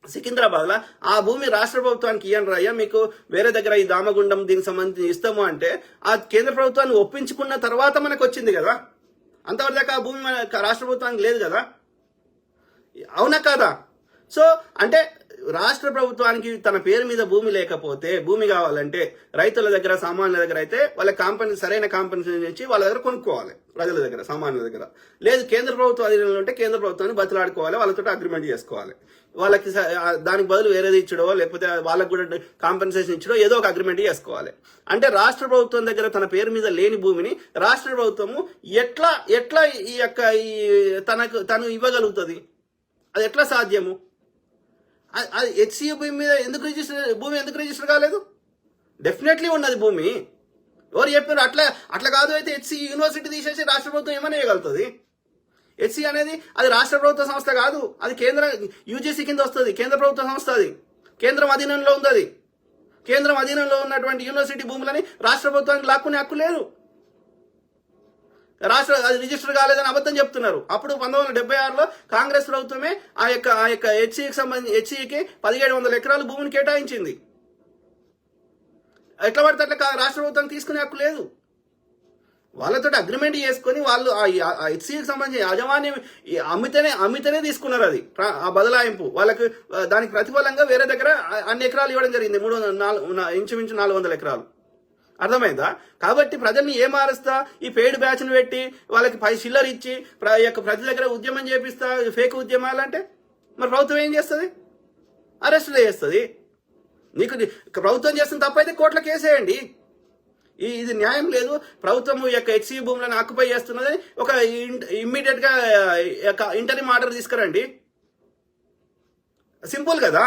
సికింద్రాబాద్లో ఆ భూమి రాష్ట్ర ప్రభుత్వానికి ఇయ్యండి రాయ్యా, మీకు వేరే దగ్గర ఈ దామగుండం దీనికి సంబంధించి ఇస్తాము అంటే ఆ కేంద్ర ప్రభుత్వాన్ని ఒప్పించుకున్న తర్వాత మనకు వచ్చింది కదా. అంతవరకు దాకా ఆ భూమి రాష్ట్ర ప్రభుత్వానికి లేదు కదా, అవునా కాదా? సో అంటే రాష్ట్ర ప్రభుత్వానికి తన పేరు మీద భూమి లేకపోతే, భూమి కావాలంటే రైతుల దగ్గర సామాన్యుల దగ్గర అయితే వాళ్ళ సరైన కాంపెన్సేషన్ ఇచ్చి వాళ్ళ దగ్గర కొనుక్కోవాలి, ప్రజల దగ్గర సామాన్యుల దగ్గర. లేదు కేంద్ర ప్రభుత్వం అధీనంలో ఉంటే కేంద్ర ప్రభుత్వాన్ని బతిలాడుకోవాలి, వాళ్ళతో అగ్రిమెంట్ చేసుకోవాలి. వాళ్ళకి దానికి బదులు వేరేది ఇచ్చడో లేకపోతే వాళ్ళకు కూడా కాంపెన్సేషన్ ఇచ్చడో ఏదో ఒక అగ్రిమెంట్ చేసుకోవాలి. అంటే రాష్ట్ర ప్రభుత్వం దగ్గర తన పేరు మీద లేని భూమిని రాష్ట్ర ప్రభుత్వము ఎట్లా తను ఇవ్వగలుగుతుంది? అది ఎట్లా సాధ్యము? అది HCU భూమి మీద ఎందుకు రిజిస్టర్ కాలేదు? డెఫినెట్లీ ఉన్నది భూమి. ఎవరు చెప్పారు? అట్లా కాదు అయితే HCU యూనివర్సిటీ తీసేసి రాష్ట్ర ప్రభుత్వం ఏమైనా వేయగలుగుతుంది? HCU అనేది అది రాష్ట్ర ప్రభుత్వ సంస్థ కాదు, అది కేంద్ర UGC కింద వస్తుంది, కేంద్ర ప్రభుత్వ సంస్థ. అది కేంద్రం అధీనంలో ఉంది. అది కేంద్రం అధీనంలో ఉన్నటువంటి యూనివర్సిటీ భూములని రాష్ట్ర ప్రభుత్వానికి లాక్కునే హక్కు లేదు. అది రిజిస్టర్ కాలేదని అబద్ధం చెప్తున్నారు. అప్పుడు 1976లో కాంగ్రెస్ ప్రభుత్వమే ఆ యొక్క HCUకి 1700 ఎకరాలు భూమిని కేటాయించింది. ఎట్లా పడితే అట్లా రాష్ట్ర ప్రభుత్వం తీసుకునే హక్కు లేదు. వాళ్ళతో అగ్రిమెంట్ చేసుకుని వాళ్ళు ఆ HCUకి సంబంధించి యాజమాన్యం అమ్మితేనే తీసుకున్నారు. అది ఆ బదలాయింపు వాళ్ళకి దానికి ప్రతిఫలంగా వేరే దగ్గర అన్ని ఎకరాలు ఇవ్వడం జరిగింది, ఇంచుమించు 400 ఎకరాలు. అర్థమైందా? కాబట్టి ప్రజల్ని ఏ మారుస్తా ఈ పెయిడ్ బ్యాచ్ను పెట్టి వాళ్ళకి చిల్లర ఇచ్చి ప్రజల దగ్గర ఉద్యమం చేపిస్తా, ఫేక్ ఉద్యమాలంటే మరి ప్రభుత్వం ఏం చేస్తుంది? అరెస్టులు చేస్తుంది. నీకు ప్రభుత్వం చేస్తున్న తప్పైతే కోర్టులో కేసేయండి. ఇది న్యాయం లేదు. ప్రభుత్వం యొక్క HCU భూములను ఆక్యుపై చేస్తున్నది ఒక ఇమ్మీడియట్ గా ఇంటరిమ్ ఆర్డర్ తీసుకురండి. సింపుల్ కదా.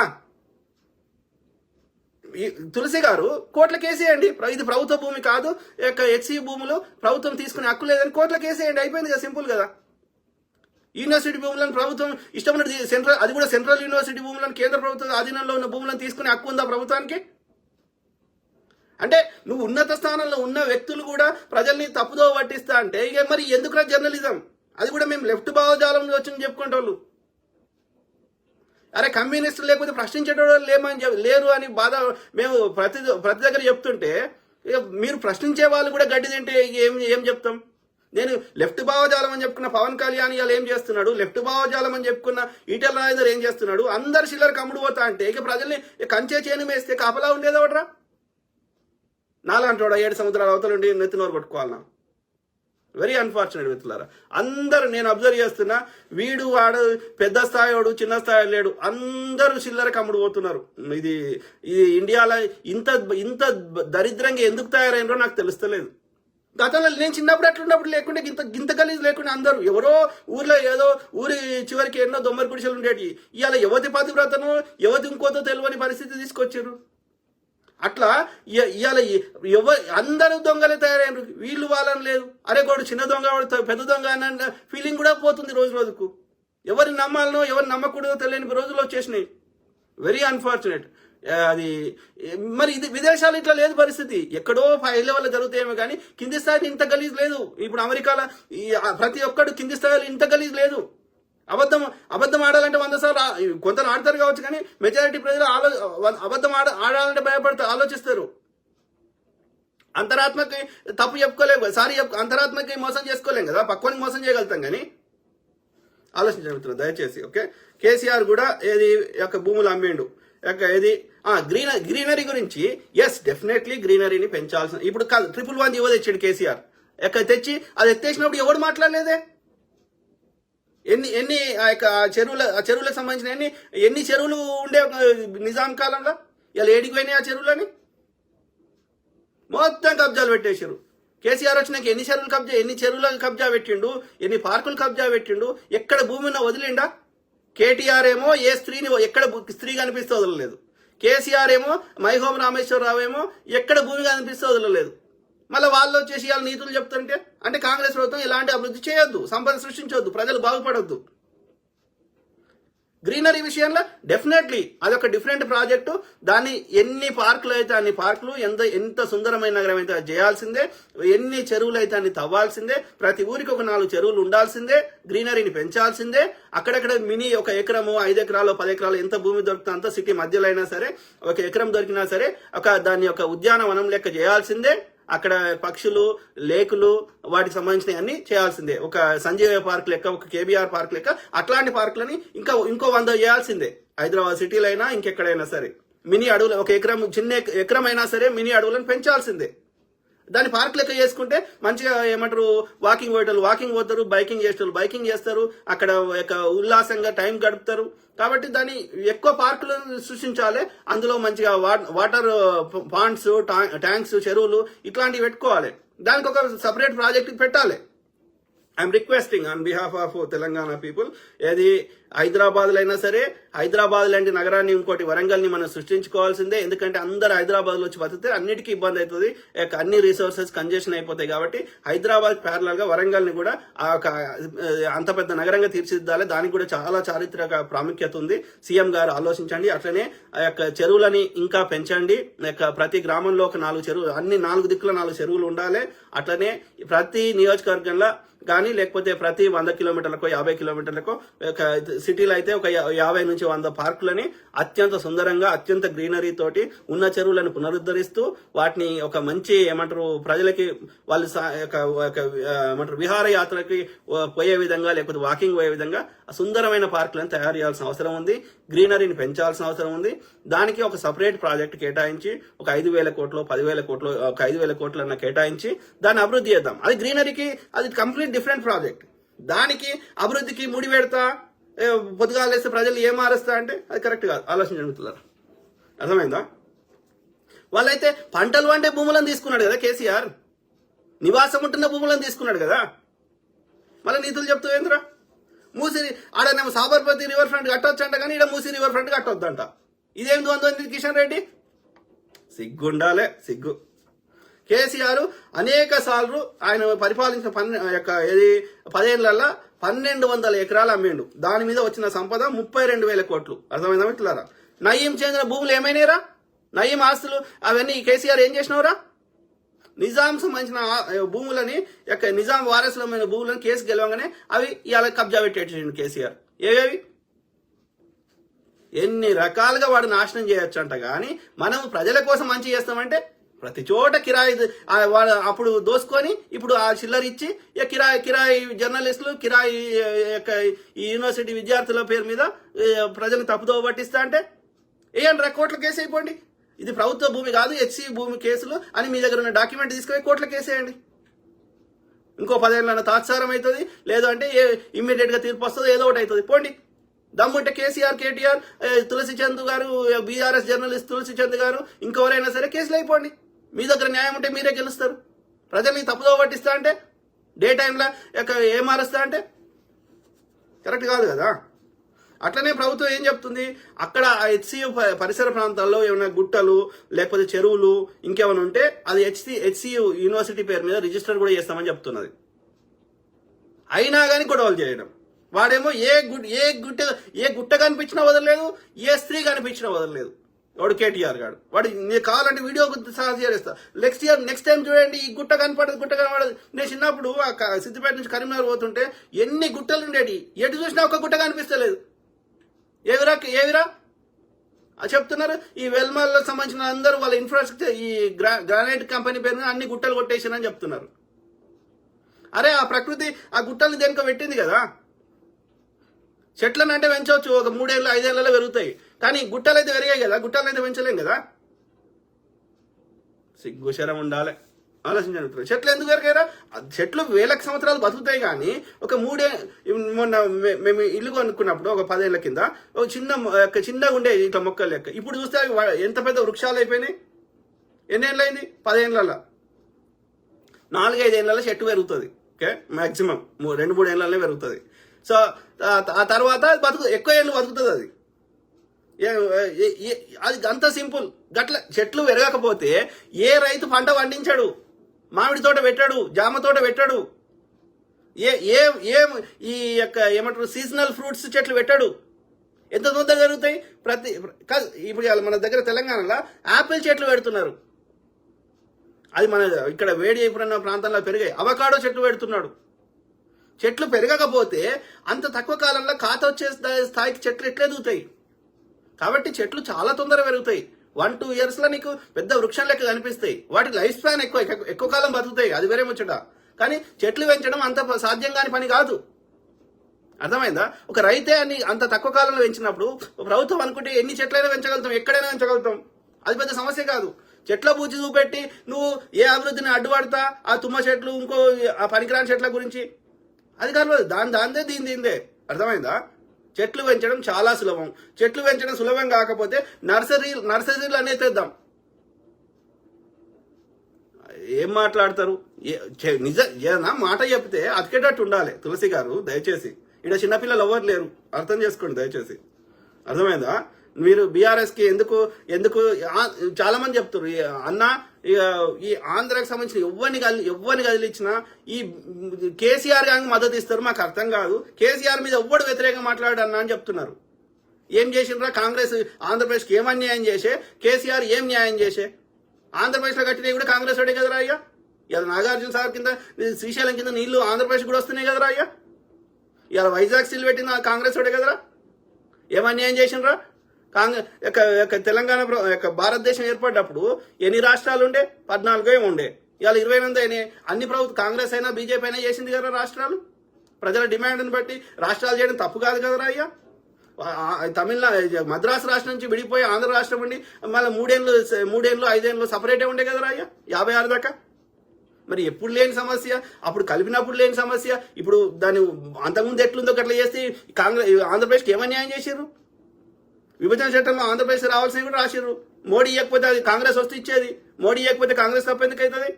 తులసి గారు కోర్టుల కేసేయండి, ఇది ప్రభుత్వ భూమి కాదు, HCU భూములు ప్రభుత్వం తీసుకునే హక్కు లేదని కోర్టుల కేసేయండి, అయిపోయింది కదా, సింపుల్ కదా. యూనివర్సిటీ భూములను ప్రభుత్వం ఇష్టమైనది అది కూడా సెంట్రల్ యూనివర్సిటీ భూములను కేంద్ర ప్రభుత్వ ఆధీనంలో ఉన్న భూములను తీసుకునే హక్కు ఉందా ప్రభుత్వానికి? అంటే నువ్వు ఉన్నత స్థానంలో ఉన్న వ్యక్తులు కూడా ప్రజల్ని తప్పుదో పట్టిస్తా అంటే ఇక మరి ఎందుకురా జర్నలిజం? అది కూడా మేము లెఫ్ట్ భావజాలంలో వచ్చి చెప్పుకుంటోళ్ళు. అరే కమ్యూనిస్టులు లేకపోతే ప్రశ్నించేటోళ్ళు లేరు అని బాధ మేము ప్రతి దగ్గర చెప్తుంటే మీరు ప్రశ్నించే వాళ్ళు కూడా గడ్డి తింటే ఏం చెప్తాం? నేను లెఫ్ట్ భావజాలం అని చెప్పుకున్న పవన్ కళ్యాణ్ ఇవాళ ఏం చేస్తున్నాడు, లెఫ్ట్ భావజాలం అని చెప్పుకున్న ఈటెల రాజేందర్ ఏం చేస్తున్నాడు? అందరు చిల్లర కమ్ముడు పోతా అంటే ఇక ప్రజల్ని కంచే చేను వేస్తే కాపలా ఉండేది ఒకట్రా? నాలంటోడా 7 సముద్రాల అవతల ఉండి నెత్తినోరు కొట్టుకోవాలన్నా? వెరీ అన్ఫార్చునేట్ మిత్రులారా. అందరూ నేను అబ్జర్వ్ చేస్తున్నా, వీడు వాడు పెద్ద స్థాయివాడు చిన్న స్థాయి లేడు, అందరూ చిల్లర కమ్ముడు పోతున్నారు. ఇది ఇండియాలో ఇంత దరిద్రంగా ఎందుకు తయారైనరో నాకు తెలుస్తలేదు. గతంలో నేను చిన్నప్పుడు అట్లున్నప్పుడు లేకుంటే గింత గలీజ్ లేకుండా అందరూ ఎవరో ఊర్లో ఏదో ఊరి చివరికి ఎన్నో దొమ్మరి గుడిసెలు ఉండేటి. ఇవాళ యువతి పతివ్రతను యువతి ఇంకోతో తెలియని పరిస్థితి తీసుకొచ్చారు. అట్లా ఇవాళ అందరూ దొంగలే తయారయ్యారు. వీళ్ళు వాళ్ళని లేదు, అరే గోడు చిన్న దొంగ పెద్ద దొంగ అన్న ఫీలింగ్ కూడా పోతుంది రోజు రోజుకు. ఎవరిని నమ్మాలనో ఎవరిని నమ్మకూడదో తెలియని రోజులు వచ్చేసినాయి. Very unfortunate. అది మరి ఇది విదేశాలు ఇట్లా లేదు పరిస్థితి. ఎక్కడో హై లెవెల్లో జరుగుతాయేమో కానీ కింది స్థాయిలో ఇంత గలీజ్ లేదు. ఇప్పుడు అమెరికాలో ప్రతి ఒక్కడు కింది స్థాయిలో ఇంత గలీజ్ లేదు. అబద్ధం ఆడాలంటే 100 సార్లు కొందరు ఆడతారు కావచ్చు, కానీ మెజారిటీ ప్రజలు అబద్ధం ఆడాలంటే ఆలోచిస్తారు. అంతరాత్మకి తప్పు చెప్పుకోలేము, అంతరాత్మకి మోసం చేసుకోలేం కదా, పక్వానికి మోసం చేయగలుగుతాం. కానీ ఆలోచించగలుగుతున్నారు దయచేసి. ఓకే, కేసీఆర్ కూడా ఏది యొక్క భూములు అమ్మేండు ఏది గ్రీనరీ గురించి. ఎస్, డెఫినెట్లీ గ్రీనరీని పెంచాల్సిన. ఇప్పుడు కాదు 111 జీవో తెచ్చాడు కేసీఆర్. తెచ్చి అది ఎత్తేసినప్పుడు ఎవడు మాట్లాడలేదే. ఎన్ని ఆ యొక్క చెరువులకు సంబంధించిన ఎన్ని చెరువులు ఉండే నిజాం కాలంలో, ఇలా ఏడికి పోయినాయి ఆ చెరువులని మొత్తం కబ్జాలు పెట్టేశారు. కేసీఆర్ వచ్చినాక ఎన్ని చెరువులకు కబ్జా పెట్టిండు, ఎన్ని పార్కులు కబ్జా పెట్టిండు, ఎక్కడ భూమిని వదిలిండా. కేటీఆర్ ఏమో ఏ స్త్రీని ఎక్కడ స్త్రీ కనిపిస్తే వదలలేదు. కేసీఆర్ ఏమో మైహోం రామేశ్వరరావు ఏమో ఎక్కడ భూమి కనిపిస్తే వదలలేదు. మళ్ళీ వాళ్ళు వచ్చేసి ఇవాళ నీతులు చెప్తుంటే అంటే కాంగ్రెస్ ప్రభుత్వం ఇలాంటి అభివృద్ధి చేయొద్దు, సంపద సృష్టించొద్దు, ప్రజలు బాగుపడొద్దు. గ్రీనరీ విషయంలో డెఫినెట్లీ అదొక డిఫరెంట్ ప్రాజెక్టు. దాన్ని ఎన్ని పార్కులు అయితే అన్ని పార్కులు, ఎంత సుందరమైన నగరం అయితే అది చేయాల్సిందే, ఎన్ని చెరువులు అయితే అన్ని తవ్వాల్సిందే, ప్రతి ఊరికి ఒక 4 చెరువులు ఉండాల్సిందే, గ్రీనరీని పెంచాల్సిందే. అక్కడక్కడ మినీ 1 ఎకరము 5 ఎకరాలు 10 ఎకరాలు ఎంత భూమి దొరుకుతుందో అంత సిటీ మధ్యలో అయినా సరే 1 ఎకరం దొరికినా సరే దాన్ని ఒక ఉద్యానవనం లెక్క చేయాల్సిందే. అక్కడ పక్షులు, లేకులు, వాటికి సంబంధించిన అన్ని చేయాల్సిందే. ఒక సంజీవ పార్క్ లెక్క, ఒక కేబీఆర్ పార్క్ లెక్క అట్లాంటి పార్కులని ఇంకో 100 చేయాల్సిందే. హైదరాబాద్ సిటీలో అయినా ఇంకెక్కడైనా సరే మినీ అడవులు, 1 ఎకరం చిన్న ఎకరం అయినా సరే మినీ అడవులను పెంచాల్సిందే. దాన్ని పార్క్ లెక్క చేసుకుంటే మంచిగా ఏమంటారు, వాకింగ్ పోతారు, బైకింగ్ చేస్తారు, అక్కడ ఉల్లాసంగా టైం గడుపుతారు. కాబట్టి దాన్ని ఎక్కువ పార్కులను సృష్టించాలి. అందులో మంచిగా వాటర్ పాండ్స్, ట్యాంక్స్, చెరువులు ఇట్లాంటివి పెట్టుకోవాలి. దానికి ఒక సపరేట్ ప్రాజెక్ట్ పెట్టాలి. I'm requesting on behalf of Telangana people, ఏది హైదరాబాద్లో అయినా సరే, హైదరాబాద్ లాంటి నగరాన్ని ఇంకోటి వరంగల్ని మనం సృష్టించుకోవాల్సిందే. ఎందుకంటే అందరు హైదరాబాద్లో వచ్చి బతికితే అన్నిటికీ ఇబ్బంది అవుతుంది, అన్ని రిసోర్సెస్ కంజెషన్ అయిపోతాయి. కాబట్టి హైదరాబాద్ ప్యారలల్ గా వరంగల్ని కూడా అంత పెద్ద నగరంగా తీర్చిదిద్దాలి. దానికి కూడా చాలా చారిత్రక ప్రాముఖ్యత ఉంది. సీఎం గారు ఆలోచించండి. అట్లనే ఆ యొక్క చెరువులని ఇంకా పెంచండి. ప్రతి గ్రామంలో ఒక 4 చెరువులు, అన్ని 4 దిక్కుల 4 చెరువులు ఉండాలి. అట్లనే ప్రతి నియోజకవర్గంలో కానీ లేకపోతే ప్రతి 100 కిలోమీటర్లకో 50 కిలోమీటర్లకో సిటీలో అయితే ఒక 50 నుంచి 100 పార్కులని అత్యంత సుందరంగా, అత్యంత గ్రీనరీ తోటి ఉన్న చెరువులను పునరుద్ధరిస్తూ వాటిని ఒక మంచి ఏమంటారు ప్రజలకి వాళ్ళు ఏమంటారు విహారయాత్రకి పోయే విధంగా, లేకపోతే వాకింగ్ పోయే విధంగా సుందరమైన పార్కులను తయారు చేయాల్సిన అవసరం ఉంది. గ్రీనరీని పెంచాల్సిన అవసరం ఉంది. దానికి ఒక సపరేట్ ప్రాజెక్ట్ కేటాయించి ఒక 5,000 కోట్లు 10,000 కోట్లు ఒక 5,000 కోట్లు అన్న కేటాయించి దాన్ని అభివృద్ధి చేద్దాం. అది గ్రీనరీకి అది కంప్లీట్ డిఫరెంట్ ప్రాజెక్ట్. దానికి అభివృద్ధికి ముడి పెడతా పొద్దుగాలేస్తే ప్రజలు ఏం మారుస్తా అంటే అది కరెక్ట్ కాదు. ఆలోచించగలుగుతున్నారు. అర్థమైందా? వాళ్ళైతే పంటలు వండే భూములను తీసుకున్నాడు కదా కేసీఆర్, నివాసం ఉంటున్న భూములను తీసుకున్నాడు కదా. మళ్ళీ నీతులు చెప్తూ ఏంద్రా? మూసి ఆడనేమో సాబర్మతి రివర్ ఫ్రంట్ కట్టొచ్చు అంట, కానీ ఇక్కడ మూసి రివర్ ఫ్రంట్ కట్టొద్దంట. ఇదేం ద్వంద్వ కిషన్ రెడ్డి? సిగ్గుండాలే, సిగ్గు. కేసీఆర్ అనేక సార్లు ఆయన పరిపాలించిన 10 ఏళ్లలో 1,200 ఎకరాలు అమ్మిండు. దాని మీద వచ్చిన సంపద 32,000 కోట్లు. అర్థమైందా మిత్రులారా? నయీం చెందిన భూములు ఏమైనాయిరా? నయీం ఆస్తులు అవన్నీ కేసీఆర్ ఏం చేసినవరా? నిజాం సంబంధించిన భూములని, నిజాం వారసులమైన భూములను కేసు గెలవగానే అవి ఇవాళ కబ్జా పెట్టేటండి కేసీఆర్. ఏవేవి ఎన్ని రకాలుగా వాడు నాశనం చేయొచ్చు అంట. కానీ మనం ప్రజల కోసం మంచి చేస్తామంటే ప్రతి చోట కిరాయి వాడు అప్పుడు దోసుకొని ఇప్పుడు ఆ చిల్లర ఇచ్చి కిరాయి జర్నలిస్టులు, కిరాయి యూనివర్సిటీ విద్యార్థుల పేరు మీద ప్రజలను తప్పుదోవ పట్టిస్తా అంటే ఏంట్రా కోట్ల కేసు అయిపోండి. ఇది ప్రభుత్వ భూమి కాదు, హెచ్సి భూమి కేసులు అని మీ దగ్గర ఉన్న డాక్యుమెంట్ తీసుకొని కోట్ల కేసేయండి. ఇంకో 10 ఏళ్ళ తాత్సారం అవుతుంది, లేదు అంటే ఇమ్మీడియట్ గా తీర్పు వస్తుంది, ఏదో ఒకటి అవుతుంది. పోండి. దమ్ముంటే కేసీఆర్, కేటీఆర్, తులసి చంద్ గారు, బీఆర్ఎస్ జర్నలిస్ట్ తులసి చంద్ గారు, ఇంకెవరైనా సరే కేసులు అయిపోండి. మీ దగ్గర న్యాయం ఉంటే మీరే గెలుస్తారు. ప్రజల్ని తప్పుదో పట్టిస్తా అంటే డే టైంలో ఏం మారుస్తా అంటే కరెక్ట్ కాదు కదా. అట్లనే ప్రభుత్వం ఏం చెప్తుంది, అక్కడ ఆ హెచ్సియు పరిసర ప్రాంతాల్లో ఏమైనా గుట్టలు లేకపోతే చెరువులు ఇంకేమైనా ఉంటే అది హెచ్సియు యూనివర్సిటీ పేరు మీద రిజిస్టర్ కూడా చేస్తామని చెప్తున్నది. అయినా కానీ గొడవలు చేయడం. వాడేమో ఏ గుట్ట కనిపించినా వదలలేదు, ఏ స్త్రీ కనిపించినా వదలలేదు. వాడు కేటీఆర్ గాడు. వాడు నేను కావాలంటే వీడియో షేర్ చేస్తా. నెక్స్ట్ టైం చూడండి, ఈ గుట్ట కనపడదు. నేను చిన్నప్పుడు సిద్దిపేట నుంచి కరీంనగర్ పోతుంటే ఎన్ని గుట్టలు ఉండేవి, ఎటు చూసినా ఒక గుట్ట కనిపిస్తలేదు. ఏవిరా చెప్తున్నారు. ఈ వెల్మాల్లో సంబంధించిన అందరూ వాళ్ళ ఇన్ఫ్రాస్ట్రక్చర్ ఈ గ్రానైట్ కంపెనీ పేరు అన్ని గుట్టలు కొట్టేసానని చెప్తున్నారు. అరే ఆ ప్రకృతి ఆ గుట్టల్ని దేనికో పెట్టింది కదా. చెట్లను అంటే పెంచవచ్చు, ఒక 3 ఏళ్ళు 5 ఏళ్లలో పెరుగుతాయి. కానీ గుట్టలు అయితే పెరిగాయి కదా, గుట్టలను అయితే పెంచలేం కదా. సిగ్గుశరం ఉండాలి, ఆలోచించండి. చెట్లు ఎందుకు పెరిగారా? చెట్లు వేలకు సంవత్సరాలు బతుకుతాయి. కానీ ఒక మొన్న మేము ఇల్లు కొనుక్కున్నప్పుడు ఒక 10 ఏళ్ల కింద ఒక చిన్నగా ఉండేది ఇట్లా మొక్కలు లెక్క. ఇప్పుడు చూస్తే ఎంత పెద్ద వృక్షాలు అయిపోయినాయి. ఎన్నేళ్ళు అయింది? 10 ఏళ్ళ 4-5 ఏళ్ళలో చెట్టు పెరుగుతుంది. ఓకే, మాక్సిమం 2-3 ఏళ్ళనే పెరుగుతుంది. సో ఆ తర్వాత ఎక్కువ ఏళ్ళు బతుకుతుంది. అది అంత సింపుల్. గట్ల చెట్లు పెరగకపోతే ఏ రైతు పంట పండించాడు, మామిడి తోట పెట్టాడు, జామ తోట పెట్టాడు, ఈ ఏమంటారు సీజనల్ ఫ్రూట్స్ చెట్లు పెట్టాడు. ఎంత తొందరగా పెరుగుతాయి? ఇప్పుడు మన దగ్గర తెలంగాణలో యాపిల్ చెట్లు పెడుతున్నారు. అది మన ఇక్కడ వేడి అయిపోయిన ప్రాంతంలో పెరిగాయి. అవకాడో చెట్లు పెడుతున్నాడు. చెట్లు పెరగకపోతే అంత తక్కువ కాలంలో ఖాతా వచ్చే స్థాయికి చెట్లు ఎట్లా ఎదుగుతాయి? కాబట్టి చెట్లు చాలా తొందరగా పెరుగుతాయి. 1-2 ఇయర్స్లో నీకు పెద్ద వృక్షం లెక్క కనిపిస్తాయి. వాటి లైఫ్ స్పాన్ ఎక్కువ కాలం బతుకుతాయి. అది వేరే ముచ్చట. కానీ చెట్లు పెంచడం అంత సాధ్యం కాని పని కాదు. అర్థమైందా? ఒక రైతే అని అంత తక్కువ కాలంలో పెంచినప్పుడు ప్రభుత్వం అనుకుంటే ఎన్ని చెట్లైనా పెంచగలుగుతాం, ఎక్కడైనా పెంచగలుగుతాం. అది పెద్ద సమస్య కాదు. చెట్ల పూచి చూపెట్టి నువ్వు ఏ అభివృద్ధిని అడ్డుపడతా ఆ తుమ్మ చెట్లు ఇంకో ఆ పనికిరాని చెట్ల గురించి అది కాదు. దాందే దీందే. అర్థమైందా? చెట్లు పెంచడం చాలా సులభం. చెట్లు పెంచడం సులభం కాకపోతే నర్సరీలు అనేది తెద్దాం. ఏం మాట్లాడతారు? ఏదన్నా మాట చెప్తే అతికేటట్టు ఉండాలి. తులసి గారు దయచేసి, ఇక్కడ చిన్నపిల్లలు ఎవరు లేరు, అర్థం చేసుకోండి దయచేసి. అర్థమైందా? మీరు బీఆర్ఎస్కి ఎందుకు చాలా మంది చెప్తారు అన్న ఈ ఆంధ్రాకి సంబంధించిన ఎవ్వరిని కదిలిచ్చినా ఈ కేసీఆర్ గారికి మద్దతు ఇస్తారు. మాకు అర్థం కాదు. కేసీఆర్ మీద ఎవ్వడు వ్యతిరేకంగా మాట్లాడన్నా అని చెప్తున్నారు. ఏం చేసిండ్రా కాంగ్రెస్ ఆంధ్రప్రదేశ్కి ఏం అన్యాయం చేసే? కేసీఆర్ ఏం న్యాయం చేసే? ఆంధ్రప్రదేశ్లో కట్టినవి కూడా కాంగ్రెస్ వాడే కదరా అయ్యా. ఇలా నాగార్జున సాగర్ కింద శ్రీశైలం కింద నీళ్లు ఆంధ్రప్రదేశ్ కూడా వస్తున్నాయి కదరా అయ్యా. ఇలా వైజాగ్ స్టీల్ పెట్టింది కాంగ్రెస్ వాడే కదరా. ఏం అన్యాయం చేసిండ్రా? తెలంగాణ భారతదేశం ఏర్పడినప్పుడు ఎన్ని రాష్ట్రాలు ఉండే? 14 ఉండే. ఇవాళ 28 అయినాయి. అన్ని ప్రభుత్వం కాంగ్రెస్ అయినా బీజేపీ అయినా చేసింది కదా రాష్ట్రాలు. ప్రజల డిమాండ్ని బట్టి రాష్ట్రాలు చేయడం తప్పు కాదు కదరా అయ్యా. మద్రాసు రాష్ట్రం నుంచి విడిపోయి ఆంధ్ర రాష్ట్రం ఉండి మళ్ళీ 3 ఏళ్ళు సపరేటే ఉండే కదరా అయ్యా 56 దాకా. మరి ఎప్పుడు లేని సమస్య, అప్పుడు కలిపినప్పుడు లేని సమస్య. ఇప్పుడు దాన్ని అంతకుముందు ఎట్లుందో అట్లా చేస్తే ఆంధ్రప్రదేశ్కి ఏమన్యాయం చేసారు? విభజన చట్టంలో ఆంధ్రప్రదేశ్ రావాల్సింది కూడా రాసిర్రు. మోడీ ఇవ్వకపోతే అది కాంగ్రెస్ వస్తే ఇచ్చేది. మోడీ ఇవ్వకపోతే కాంగ్రెస్ తప్ప ఎందుకు అవుతుంది?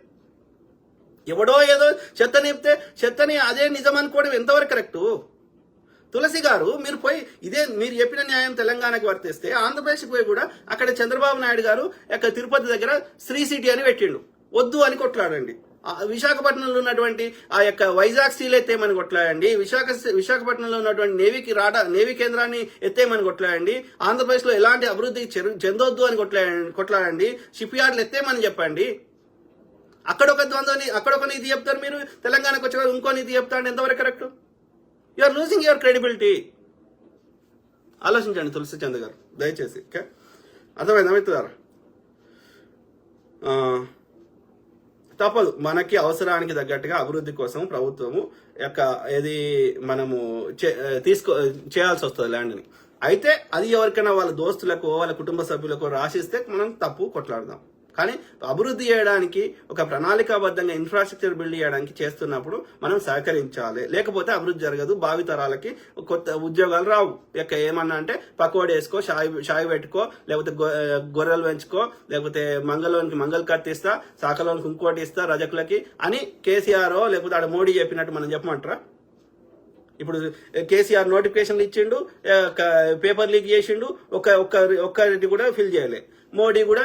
ఎవడో ఏదో చెత్త నింపితే చెత్తని అదే నిజం అనుకోవడం ఎంతవరకు కరెక్టు? తులసి గారు మీరు చెప్పిన న్యాయం తెలంగాణకి వర్తిస్తే ఆంధ్రప్రదేశ్కి పోయి కూడా అక్కడ చంద్రబాబు నాయుడు గారు తిరుపతి దగ్గర శ్రీ సిటీ అని పెట్టిండు. వద్దు అని కొట్లాడండి. విశాఖపట్నంలో ఉన్నటువంటి ఆ వైజాగ్ స్టీల్ ఎత్తేమని కొట్లాడండి. విశాఖపట్నంలో ఉన్నటువంటి నేవీ కేంద్రాన్ని ఎత్తేమని కొట్లాడండి. ఆంధ్రప్రదేశ్లో ఎలాంటి అభివృద్ధి చెందొద్దు అని కొట్లాడండి. షిప్ యార్డ్లు ఎత్తేమని చెప్పండి. అక్కడొక ద్వంద్వని అక్కడొక నీతి చెప్తారు మీరు, తెలంగాణకు వచ్చే ఇంకో నీతి చెప్తారు. ఎంతవరకు correct? You are losing your credibility. ఆలోచించండి తులసి చంద్ గారు దయచేసి. ఓకే, అర్థమైందా మిత్రులారా? తప్పదు, మనకి అవసరానికి తగ్గట్టుగా అభివృద్ధి కోసం ప్రభుత్వము ఏది మనము చేయాల్సి వస్తుంది ల్యాండ్ని. అయితే అది ఎవరికైనా వాళ్ళ దోస్తులకు వాళ్ళ కుటుంబ సభ్యులకు రాసిస్తే మనం తప్పు కొట్లాడదాం. కానీ అభివృద్ధి చేయడానికి ఒక ప్రణాళికాబద్ధంగా ఇన్ఫ్రాస్ట్రక్చర్ బిల్డ్ చేయడానికి చేస్తున్నప్పుడు మనం సహకరించాలి. లేకపోతే అభివృద్ధి జరగదు, భావితరాలకి కొత్త ఉద్యోగాలు రావు. ఇక ఏమన్నా అంటే పకోడీ వేసుకో, షాయి పెట్టుకో, లేకపోతే గొర్రెలు పెంచుకో, లేకపోతే మంగళవానికి మంగళ కత్తిస్తా, సాకలోనికి ఇంకోటి ఇస్తా రజకులకి అని కేసీఆర్ లేకపోతే ఆడ మోడీ చెప్పినట్టు మనం చెప్పమంటారా? ఇప్పుడు కేసీఆర్ నోటిఫికేషన్లు ఇచ్చిండు, పేపర్ లీక్ చేసిండు, ఒక్కటి కూడా ఫిల్ చేయలే. మోడీ కూడా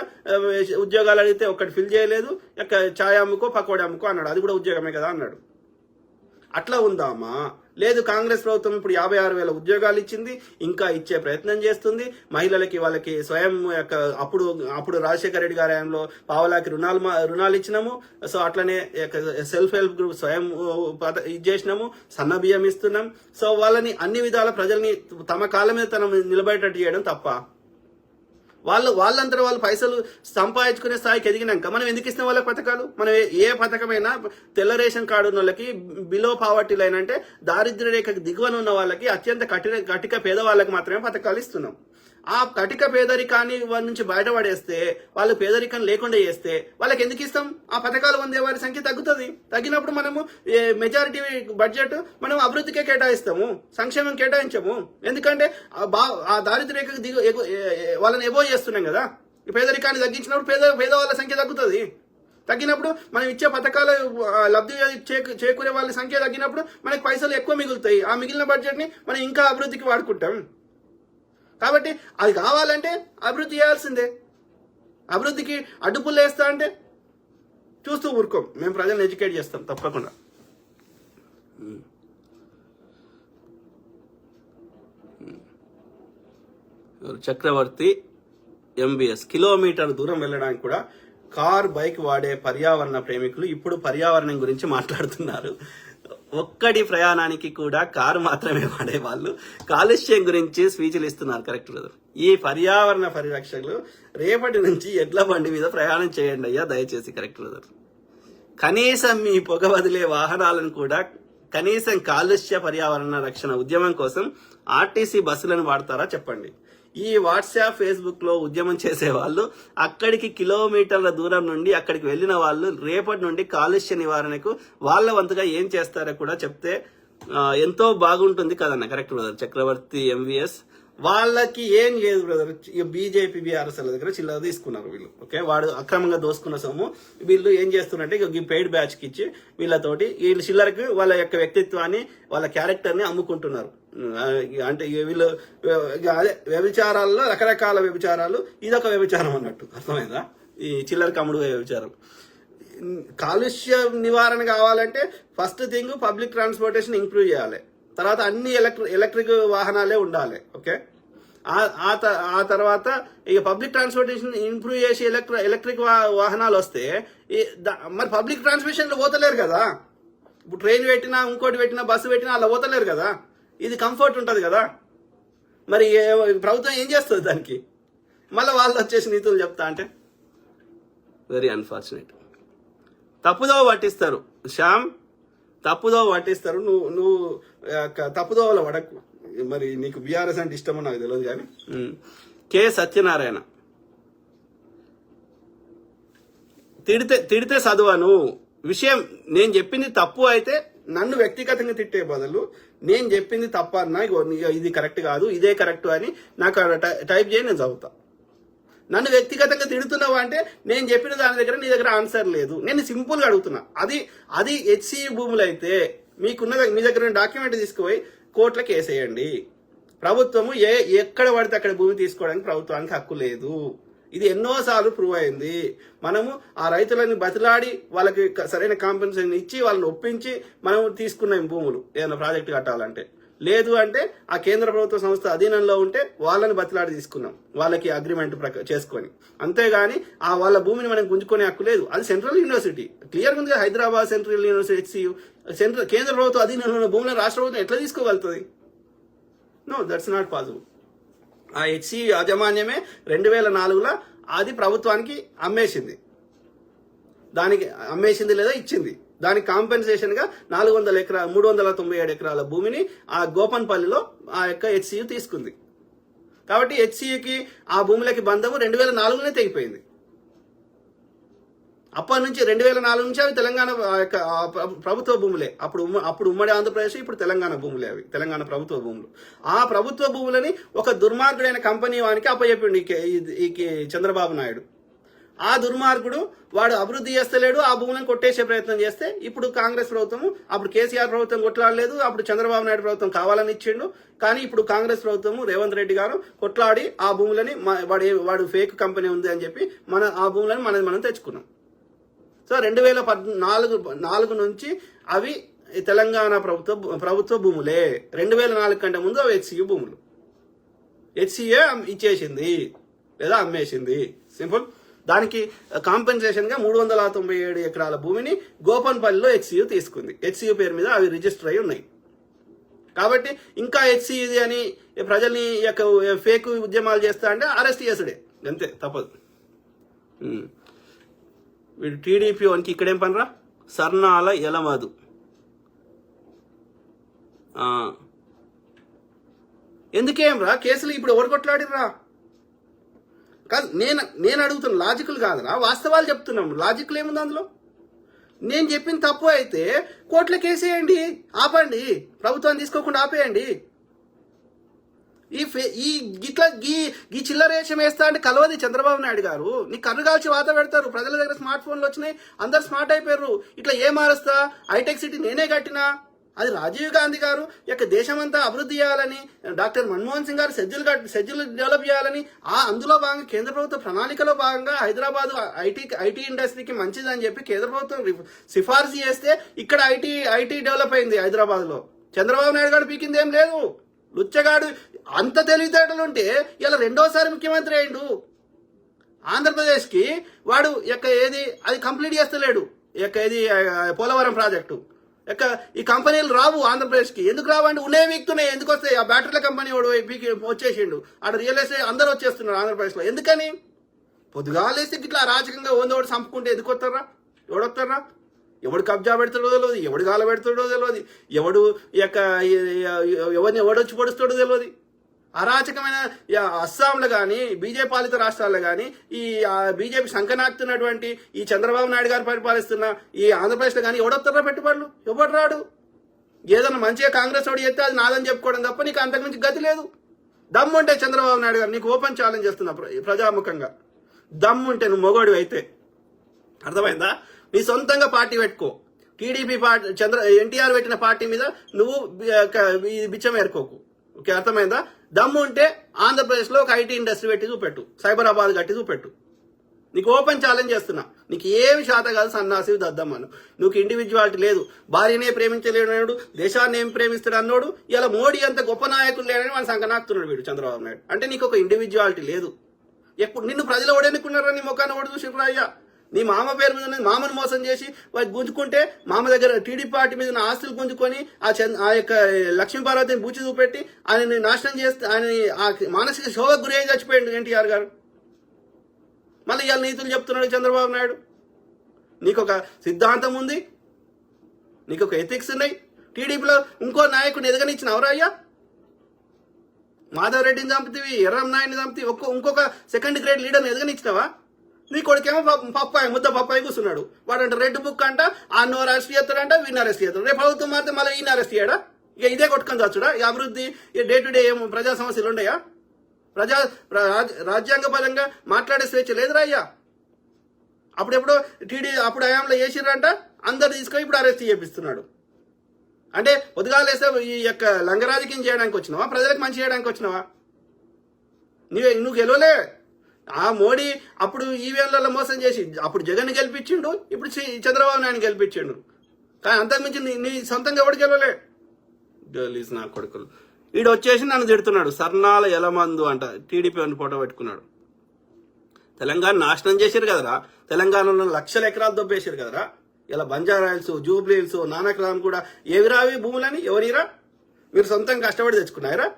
ఉద్యోగాలు అడిగితే ఒక్కటి ఫిల్ చేయలేదు, ఛాయ్ అమ్ముకో పకోడీ అమ్ముకో అన్నాడు, అది కూడా ఉద్యోగమే కదా అన్నాడు. అట్లా ఉందామా? లేదు, కాంగ్రెస్ ప్రభుత్వం ఇప్పుడు 56,000 ఉద్యోగాలు ఇచ్చింది, ఇంకా ఇచ్చే ప్రయత్నం చేస్తుంది. మహిళలకి వాళ్ళకి స్వయం అప్పుడు రాజశేఖర రెడ్డి గారి హయాంలో పావలాకి రుణాలు ఇచ్చినాము. సో అట్లనే సెల్ఫ్ హెల్ప్ గ్రూప్ స్వయం చేసినాము, సన్న బియ్యం ఇస్తున్నాం. సో వాళ్ళని అన్ని విధాల ప్రజల్ని తమ కాళ్ళ మీద తన నిలబడేటట్టు చేయడం తప్ప వాళ్ళంతా వాళ్ళు పైసలు సంపాదించుకునే స్థాయికి ఎదిగినాక మనం ఎందుకు ఇస్తున్నాం వాళ్ళకి పథకాలు? మనం ఏ పథకమైనా తెల్ల రేషన్ కార్డు ఉన్న వాళ్ళకి, బిలో పావర్టీ లైన్ అంటే దారిద్ర్య రేఖకు దిగువన ఉన్న వాళ్ళకి, అత్యంత కటిక పేదవాళ్ళకి మాత్రమే పథకాలు ఇస్తున్నాం. ఆ కటిక పేదరికాన్ని వాళ్ళ నుంచి బయటపడేస్తే, వాళ్ళు పేదరికం లేకుండా చేస్తే వాళ్ళకి ఎందుకు ఇస్తాం? ఆ పథకాలు పొందే వారి సంఖ్య తగ్గుతుంది. తగ్గినప్పుడు మనము మెజారిటీ బడ్జెట్ మనం అభివృద్ధికే కేటాయిస్తాము, సంక్షేమం కేటాయించము. ఎందుకంటే ఆ దారిద్ర్య రేఖకు వాళ్ళని ఎబో చేస్తున్నాం కదా. పేదరికాన్ని తగ్గించినప్పుడు పేదవాళ్ళ సంఖ్య తగ్గుతుంది. తగ్గినప్పుడు మనం ఇచ్చే పథకాల లబ్ధి చేకూరే వాళ్ళ సంఖ్య తగ్గినప్పుడు మనకి పైసలు ఎక్కువ మిగులుతాయి. ఆ మిగిలిన బడ్జెట్ని మనం ఇంకా అభివృద్ధికి వాడుకుంటాం. కాబట్టి అది కావాలంటే అభివృద్ధి చేయాల్సిందే. అభివృద్ధికి అడ్డుపుల్లు వేస్తా అంటే చూస్తూ ఊరుకోం. మేము ప్రజలను ఎడ్యుకేట్ చేస్తాం తప్పకుండా. చక్రవర్తి MBS కిలోమీటర్ దూరం వెళ్ళడానికి కూడా కార్ బైక్ వాడే పర్యావరణ ప్రేమికులు ఇప్పుడు పర్యావరణం గురించి మాట్లాడుతున్నారు. ఒక్కడి ప్రయాణానికి కూడా కారు మాత్రమే వాడేవాళ్ళు కాలుష్యం గురించి స్పీచ్లు ఇస్తున్నారు. Correct brother. ఈ పర్యావరణ పరిరక్షకులు రేపటి నుంచి ఎడ్ల బండి మీద ప్రయాణం చేయండి అయ్యా దయచేసి. Correct brother. కనీసం మీ పొగ వదిలే వాహనాలను కూడా కనీసం కాలుష్య పర్యావరణ రక్షణ ఉద్యమం కోసం ఆర్టీసీ బస్సులను వాడతారా చెప్పండి. ఈ వాట్సాప్ ఫేస్బుక్ లో ఉద్యమం చేసే వాళ్ళు అక్కడికి కిలోమీటర్ల దూరం నుండి అక్కడికి వెళ్ళిన వాళ్ళు రేపటి నుండి కాలుష్య నివారణకు వాళ్ళ వంతుగా ఏం చేస్తారో కూడా చెప్తే ఎంతో బాగుంటుంది కదన్న. Correct brother. చక్రవర్తి MVS వాళ్ళకి ఏం లేదు బ్రదర్. బీజేపీ BRS దగ్గర చిల్లర తీసుకున్నారు వీళ్ళు. ఓకే, వాడు అక్రమంగా దోసుకున్న సొమ్ము వీళ్ళు ఏం చేస్తున్నారంటే ఈ పెయిడ్ బ్యాచ్ కి ఇచ్చి వీళ్ళతోటి వీళ్ళు చిల్లరకు వాళ్ళ యొక్క వ్యక్తిత్వాన్ని వాళ్ళ క్యారెక్టర్ ని అమ్ముకుంటున్నారు. అంటే వీళ్ళు అదే వ్యభిచారాల్లో రకరకాల వ్యభిచారాలు, ఇదొక వ్యభిచారం అన్నట్టు. అర్థమైందా? ఈ చిల్లర కమ్ముడు వ్యభిచారం. కాలుష్య నివారణ కావాలంటే first thing public transportation improve చేయాలి. తర్వాత అన్ని ఎలక్ట్రిక్ వాహనాలే ఉండాలి. ఓకే, ఆ తర్వాత ఇక పబ్లిక్ ట్రాన్స్పోర్టేషన్ ఇంప్రూవ్ చేసి ఎలక్ట్రిక్ వాహనాలు వస్తే మరి పబ్లిక్ ట్రాన్స్పోర్టేషన్ పోతలేరు కదా. ఇప్పుడు ట్రైన్ పెట్టినా ఇంకోటి పెట్టినా బస్సు పెట్టినా అలా పోతలేరు కదా. ఇది కంఫర్ట్ ఉంటుంది కదా. మరి ప్రభుత్వం ఏం చేస్తుంది దానికి? మళ్ళీ వాళ్ళు వచ్చేసి నీతులు చెప్తా అంటే వెరీ అన్ఫార్చునేట్. తప్పుదోవ పట్టిస్తారు శ్యామ్, తప్పుదోవ పట్టిస్తారు. నువ్వు తప్పుదోవలో పడకు. మరి నీకు BRS అంటే ఇష్టమో నాకు తెలియదు కానీ. K సత్యనారాయణ తిడితే చదువను విషయం. నేను చెప్పింది తప్పు అయితే నన్ను వ్యక్తిగతంగా తిట్టే బదులు నేను చెప్పింది తప్ప అన్నా ఇది కరెక్ట్ కాదు ఇదే కరెక్ట్ అని నాకు టైప్ చేయి, నేను చదువుతా. నన్ను వ్యక్తిగతంగా తిడుతున్నావా అంటే నేను చెప్పిన దాని దగ్గర నీ దగ్గర ఆన్సర్ లేదు. నేను సింపుల్ గా అడుగుతున్నా. అది HCE భూములు అయితే మీ దగ్గర డాక్యుమెంట్ తీసుకుపోయి కోర్టులకు వేసేయండి. ప్రభుత్వము ఎక్కడ పడితే అక్కడ భూమి తీసుకోవడానికి ప్రభుత్వానికి హక్కు లేదు. ఇది ఎన్నోసార్లు ప్రూవ్ అయింది. మనము ఆ రైతులని బతిలాడి వాళ్ళకి సరైన కాంపెన్సేషన్ ఇచ్చి వాళ్ళని ఒప్పించి మనం తీసుకున్నాం భూములు ఏదైనా ప్రాజెక్టు కట్టాలంటే. లేదు అంటే ఆ కేంద్ర ప్రభుత్వ సంస్థ అధీనంలో ఉంటే వాళ్ళని బతిలాడి తీసుకున్నాం, వాళ్ళకి అగ్రిమెంట్ చేసుకొని. అంతేగాని ఆ వాళ్ళ భూమిని మనం గుంజుకునే హక్కు లేదు. అది సెంట్రల్ యూనివర్సిటీ క్లియర్గా ఉంది. హైదరాబాద్ సెంట్రల్ యూనివర్సిటీ HCU కేంద్ర ప్రభుత్వ అధీనంలో ఉన్న భూములను రాష్ట్ర ప్రభుత్వం ఎట్లా తీసుకోగలుగుతుంది? No, that's not possible. ఆ HCU యాజమాన్యమే 2004లో అది ప్రభుత్వానికి అమ్మేసింది. దానికి అమ్మేసింది లేదా ఇచ్చింది. దానికి కాంపెన్సేషన్ గా 397 ఎకరాల భూమిని ఆ గోపన్పల్లిలో ఆ యొక్క HCU తీసుకుంది. కాబట్టి HCUకి ఆ భూములకి బంధము 2004లోనే తెగిపోయింది. అప్పటి నుంచి 2004 నుంచి అవి తెలంగాణ ప్రభుత్వ భూములే. అప్పుడు ఉమ్మడి ఆంధ్రప్రదేశ్, ఇప్పుడు తెలంగాణ భూములే అవి, తెలంగాణ ప్రభుత్వ భూములు. ఆ ప్రభుత్వ భూములని ఒక దుర్మార్గుడైన కంపెనీ వానికి అప్పచెప్పిండు ఈ చంద్రబాబు నాయుడు. ఆ దుర్మార్గుడు వాడు అభివృద్ధి చేస్తలేడు, ఆ భూములను కొట్టేసే ప్రయత్నం చేస్తే ఇప్పుడు కాంగ్రెస్ ప్రభుత్వం, అప్పుడు కేసీఆర్ ప్రభుత్వం కొట్లాడలేదు, అప్పుడు చంద్రబాబు నాయుడు ప్రభుత్వం కావాలని ఇచ్చిండు. కానీ ఇప్పుడు కాంగ్రెస్ ప్రభుత్వం రేవంత్ రెడ్డి గారు కొట్లాడి ఆ భూములని వాడు ఫేక్ కంపెనీ ఉంది అని చెప్పి ఆ భూములను మనం తెచ్చుకున్నాం. సో 2014 నుంచి అవి తెలంగాణ ప్రభుత్వ భూములే. 2004 కంటే ముందు అవి హెచ్సియు భూములు. హెచ్సిఏ ఇచ్చేసింది లేదా అమ్మేసింది, సింపుల్. దానికి కాంపెన్సేషన్ గా 397 ఎకరాల భూమిని గోపన్పల్లిలో హెచ్సియు తీసుకుంది. హెచ్సియు పేరు మీద అవి రిజిస్టర్ అయి ఉన్నాయి. కాబట్టి ఇంకా హెచ్సియుది అని ప్రజల్ని ఫేక్ ఉద్యమాలు చేస్తా అంటే అరెస్ట్ చేసుడే, అంతే, తప్పదు. వీడు టీడీపీ వానికి ఇక్కడేం పనిరా, సర్నాల ఎలమదు. ఎందుకేం రా కేసులు ఇప్పుడు ఎవరు కొట్లాడిర్రా? కాదు, నేను అడుగుతున్నా, లాజికల్ కాదురా, వాస్తవాలు చెప్తున్నాం. లాజికల్ ఏముంది అందులో? నేను చెప్పిన తప్పు అయితే కోర్టులో కేసేయండి, ఆపండి, ప్రభుత్వాన్ని తీసుకోకుండా ఆపేయండి. ఈ చిల్లరేషం వేస్తా అంటే కలవది చంద్రబాబు నాయుడు గారు. నీ కన్ను కాల్చి వాత పెడతారు. ప్రజల దగ్గర స్మార్ట్ ఫోన్లు వచ్చినాయి, అందరు స్మార్ట్ అయిపోయారు. ఇట్లా ఏ మారుస్తా, హైటెక్ సిటీ నేనే కట్టినా, అది రాజీవ్ గాంధీ గారు దేశమంతా అభివృద్ధి చేయాలని, డాక్టర్ మన్మోహన్ సింగ్ గారు సెజ్జులు డెవలప్ చేయాలని, అందులో భాగంగా కేంద్ర ప్రభుత్వ ప్రణాళికలో భాగంగా హైదరాబాద్ ఐటీ ఇండస్ట్రీకి మంచిదని చెప్పి కేంద్ర ప్రభుత్వం సిఫార్సు చేస్తే ఇక్కడ ఐటీ డెవలప్ అయింది హైదరాబాద్ లో. చంద్రబాబు నాయుడు గారు పీకింది ఏం లేదు. లుచ్చగాడు అంత తెలివితేటలుంటే ఇలా రెండోసారి ముఖ్యమంత్రి అయిండు. ఆంధ్రప్రదేశ్కి వాడు అది కంప్లీట్ చేస్తలేడు. ఏది పోలవరం ప్రాజెక్టు ఈ కంపెనీలు రావు ఆంధ్రప్రదేశ్కి. ఎందుకు రావండి? ఉన్నాయి, వీక్తున్నాయి. ఎందుకు వస్తాయి? ఆ బ్యాటరీల కంపెనీ వాడు వచ్చేసిండు. ఆడ రియల్ ఎస్టేట్ అందరూ వచ్చేస్తున్నారు ఆంధ్రప్రదేశ్లో. ఎందుకని? పొద్దుగాలేస్తే ఇట్లా అరాచకంగా ఓందోడు చంపుకుంటే ఎందుకు వస్తారా? ఎవడొస్తారా? ఎవడు కబ్జా పెడతాడో తెలియదు, ఎవడు గాల పెడతాడో తెలియదు, ఎవరిని ఎవడొచ్చి పొడుస్తాడో తెలియదు. అరాచకమైన అస్సాంలో కానీ, బీజేపీ పాలిత రాష్ట్రాల్లో కానీ, ఈ బీజేపీ సంకనాక్తున్నటువంటి ఈ చంద్రబాబు నాయుడు గారు పరిపాలిస్తున్న ఈ ఆంధ్రప్రదేశ్లో కానీ ఎవడొస్తారా పెట్టుబడులు? ఎవడు రాడు. ఏదన్నా మంచిగా కాంగ్రెస్ వాడు చేస్తే అది నాదని చెప్పుకోవడం తప్ప నీకు అంతకుమించి గతి లేదు. దమ్ముంటే చంద్రబాబు నాయుడు గారు నీకు ఓపెన్ ఛాలెంజ్ చేస్తున్నా ప్రజాముఖంగా, దమ్ముంటే నువ్వు మొగోడు అయితే, అర్థమైందా? నీ సొంతంగా పార్టీ పెట్టుకో. టీడీపీ పార్టీ ఎన్టీఆర్ పెట్టిన పార్టీ మీద నువ్వు బిచ్చం ఏరుకోకు. ఓకే, అర్థమైందా? దమ్ము ఉంటే ఆంధ్రప్రదేశ్ లో ఒక ఐటీ ఇండస్ట్రీ పెట్టి చూపెట్టు, సైబరాబాద్ కట్టి చూపెట్టు. నీకు ఓపెన్ ఛాలెంజ్ చేస్తున్నా. నీకు ఏమి శాత కాదు, సన్నాసి దద్దమ్మను. నువ్వు ఇండివిజువాలిటీ లేదు. భార్యనే ప్రేమించలేడు, దేశాన్ని ఏం ప్రేమిస్తాడు అన్నోడు ఇలా మోడీ అంత గొప్ప నాయకులు లేడని మన సంకనాకుతున్నాడు వీడు చంద్రబాబు నాయుడు. అంటే నీకు ఒక ఇండివిజువాలిటీ లేదు. ఎప్పుడు నిన్ను ప్రజలు ఓడెన్నుకున్నారా? నీ ముఖాన్ని ఓడి చూసిరా అయ్యా. నీ మామ పేరు మీద మామను మోసం చేసి వాడు గుంజుకుంటే, మామ దగ్గర టీడీపీ పార్టీ మీద ఉన్న ఆస్తులు గుంజుకొని ఆ యొక్క లక్ష్మీపార్వతిని బూచి చూపెట్టి ఆయనని నాశనం చేస్తే ఆయన మానసిక శోభకు గురి అయి చచ్చిపోయాడు ఎన్టీఆర్ గారు. మళ్ళీ ఇవాళ నీతులు చెప్తున్నాడు చంద్రబాబు నాయుడు. నీకు ఒక సిద్ధాంతం ఉంది, నీకు ఒక ఎథిక్స్ ఉన్నాయి. టీడీపీలో ఇంకో నాయకుడిని ఎదగనిచ్చినవరా అయ్యా? మాధవరెడ్డిని చంపుతీవి, ఎర్రంనాయుడిని చంపుతీవి, ఇంకొక సెకండ్ గ్రేడ్ లీడర్ని ఎదగనిచ్చినావా? నీ కొడుకేమో ముద్ద పప్పాయి కూర్చున్నాడు. వాడంట రెడ్ బుక్ అంట, అన్ను అరెస్ట్ చేస్తాడంట, వీడిని అరెస్ట్ చేస్తాడు. రేపు ప్రభుత్వం మాత్రం మళ్ళీ ఈయన అరెస్ట్ చేయడా? ఇక ఇదే కొట్టుకొని చచ్చుడా? ఈ అభివృద్ధి డే టు డే ఏమో ప్రజా సమస్యలు ఉన్నాయా? రాజ్యాంగపరంగా మాట్లాడే స్వేచ్ఛ లేదురా అయ్యా. అప్పుడు హయాంలో చేసిర్రంట, అందరు తీసుకొని ఇప్పుడు అరెస్ట్ చేపిస్తున్నాడు. అంటే పొద్దుగాలేస్తే ఈ యొక్క లంగరాజకీయం చేయడానికి వచ్చినావా? ప్రజలకు మంచి చేయడానికి వచ్చినావా? నువ్వు గెలవలే. ఆ మోడీ అప్పుడు ఈవీఎంలలో మోసం చేసి అప్పుడు జగన్ గెలిపించిండు, ఇప్పుడు చంద్రబాబు నాయుడు గెలిపించిండు. కానీ అంతకుమించి నీ సొంతంగా ఎవడు గెలవలే. గలీజ్ నా కొడుకులు. వీడు వచ్చేసి నన్ను తిడుతున్నాడు, సర్నాల ఎలమందు అంట. టీడీపీ అని ఫోటో పెట్టుకున్నాడు. తెలంగాణ నాశనం చేశారు కదరా. తెలంగాణలో లక్షల ఎకరాలు దొబ్బేశారు కదరా. ఇలా Banjara hills, Jubilee hills, Nanakram కూడా ఏవిరావి భూములని ఎవరిరా? మీరు సొంతంగా కష్టపడి తెచ్చుకున్నారా?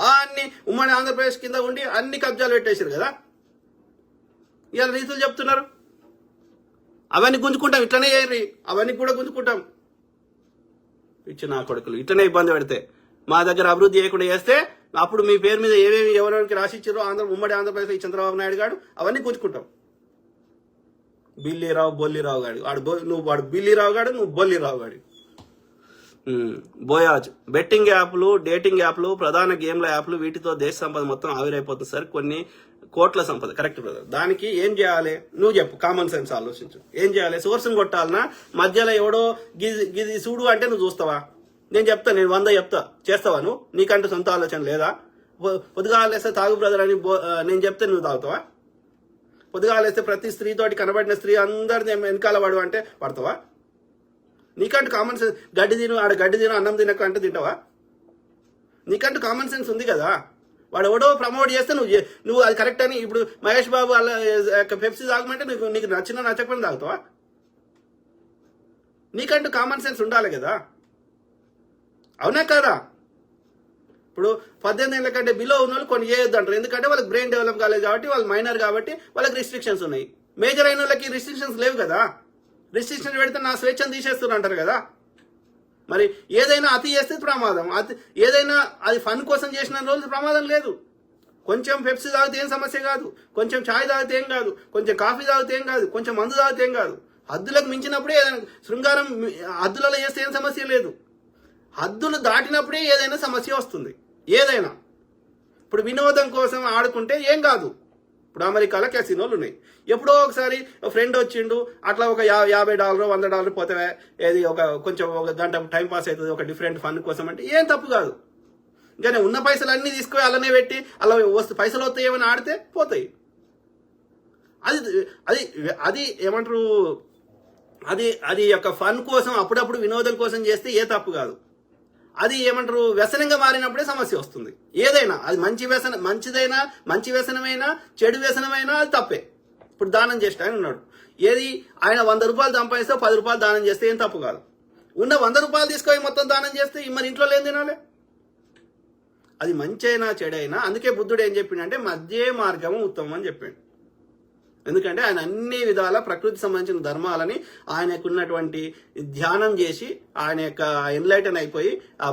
అన్ని ఉమ్మడి ఆంధ్రప్రదేశ్ కింద ఉండి అన్ని కబ్జాలు పెట్టేశారు కదా. ఇవాళ రీతులు చెప్తున్నారు. అవన్నీ గుంజుకుంటాం, ఇట్లనే చేయరు. అవన్నీ కూడా గుంజుకుంటాం. ఇచ్చి నా కొడుకులు ఇట్లనే ఇబ్బంది పెడితే, మా దగ్గర అభివృద్ధి చేయకుండా చేస్తే అప్పుడు మీ పేరు మీద ఏమేమి ఎవరెవరికి రాసిచ్చారో ఉమ్మడి ఆంధ్రప్రదేశ్ ఈ చంద్రబాబు నాయుడు గారు అవన్నీ గుంజుకుంటాం. బిల్లీరావు బొల్లిరావు గాడు వాడు బిల్లీరావు గాడు, నువ్వు బొల్లిరావు గాడు. బోయాజ్ బెట్టింగ్ యాప్లు, డేటింగ్ యాప్లు, ప్రధాన గేమ్ల యాప్లు, వీటితో దేశ సంపద మొత్తం ఆవిరైపోతుంది సార్. కొన్ని కోట్ల సంపద. Correct brother. దానికి ఏం చేయాలి నువ్వు చెప్పు, కామన్ సెన్స్ ఆలోచించు. ఏం చేయాలి? సోర్స్ని కొట్టాలనా? మధ్యలో ఎవడో గిది చూడు అంటే నువ్వు చూస్తావా? నేను చెప్తా, నేను 100 చెప్తా, చేస్తావా నువ్వు? నీకంటూ సొంత ఆలోచన లేదా? పొద్దుగాలేస్తే తాగు బ్రదర్ అని నేను చెప్తే నువ్వు తాగుతావా? పొద్దుగాలేస్తే ప్రతి స్త్రీతోటి కనబడిన స్త్రీ అందరిని వెనకాల పడు అంటే పడతావా? నీకంటూ కామన్ సెన్స్, గడ్డి తిను అన్నం తినక అంటే తింటావా? నీకంటూ కామన్ సెన్స్ ఉంది కదా. వాడు ఎవడో ప్రమోట్ చేస్తే నువ్వు అది కరెక్ట్ అని, ఇప్పుడు మహేష్ బాబు వాళ్ళ పెప్సీ తాగమంటే నీకు నచ్చకపోయినా తాగుతావా? నీకంటూ కామన్ సెన్స్ ఉండాలి కదా, అవునా కాదా? ఇప్పుడు 18 ఏళ్ళ కంటే బిలో ఉన్న వాళ్ళు కొన్ని చేయొద్దు అంటారు. ఎందుకంటే వాళ్ళకి బ్రెయిన్ డెవలప్ కాలేదు కాబట్టి, వాళ్ళు మైనర్ కాబట్టి వాళ్ళకి రిస్ట్రిక్షన్స్ ఉన్నాయి. మేజర్ అయిన వాళ్ళకి రిస్ట్రిక్షన్స్ లేవు కదా. రిస్ట్రిక్షన్ పెడితే నా స్వేచ్ఛను తీసేస్తున్నారు అంటారు కదా. మరి ఏదైనా అతి చేస్తే ప్రమాదం, ఏదైనా అది ఫన్ కోసం చేసిన రోజు ప్రమాదం లేదు. కొంచెం పెప్సీ తాగితే ఏం సమస్య కాదు, కొంచెం ఛాయ్ తాగితే ఏం కాదు, కొంచెం కాఫీ తాగితే ఏం కాదు, కొంచెం మందు తాగితే ఏం కాదు. హద్దులకు మించినప్పుడే ఏదైనా శృంగారం హద్దులలో చేస్తే ఏం సమస్య లేదు. హద్దులు దాటినప్పుడే ఏదైనా సమస్య వస్తుంది. ఏదైనా ఇప్పుడు వినోదం కోసం ఆడుకుంటే ఏం కాదు. ఇప్పుడు అమెరికాలో క్యాసినోలు ఉన్నాయి. ఎప్పుడో ఒకసారి ఫ్రెండ్ వచ్చిండు, అట్లా ఒక $50 $100 పోతే ఏది కొంచెం ఒక గంట టైం పాస్ అవుతుంది, ఒక డిఫరెంట్ ఫన్ కోసం అంటే ఏం తప్పు కాదు. ఇంకా ఉన్న పైసలు అన్నీ తీసుకొని అలానే పెట్టి అలా పైసలు వస్తాయి ఏమైనా ఆడితే పోతాయి. అది అది అది ఏమంటారు, అది యొక్క ఫన్ కోసం అప్పుడప్పుడు వినోదం కోసం చేస్తే ఏ తప్పు కాదు. అది ఏమంటారు, వ్యసనంగా మారినప్పుడే సమస్య వస్తుంది. ఏదైనా అది మంచిదైనా, మంచి వ్యసనమైనా, చెడు వ్యసనమైనా అది తప్పే. ఇప్పుడు దానం చేస్తే ఆయన ఉన్నాడు, ఏది ఆయన $100 సంపాదిస్తే $10 దానం చేస్తే ఏం తప్పు కాదు. ఉన్న $100 తీసుకొని మొత్తం దానం చేస్తే మరి ఇంట్లో ఏం తినాలి? అది మంచి అయినా చెడైనా. అందుకే బుద్ధుడు ఏం చెప్పిండంటే మధ్య మార్గము ఉత్తమం అని చెప్పిండు. ఎందుకంటే ఆయన అన్ని విధాల ప్రకృతి సంబంధించిన ధర్మాలని ఆయనకున్నటువంటి ధ్యానం చేసి ఆయన యొక్క ఎన్లైటన్ అయిపోయి ఆ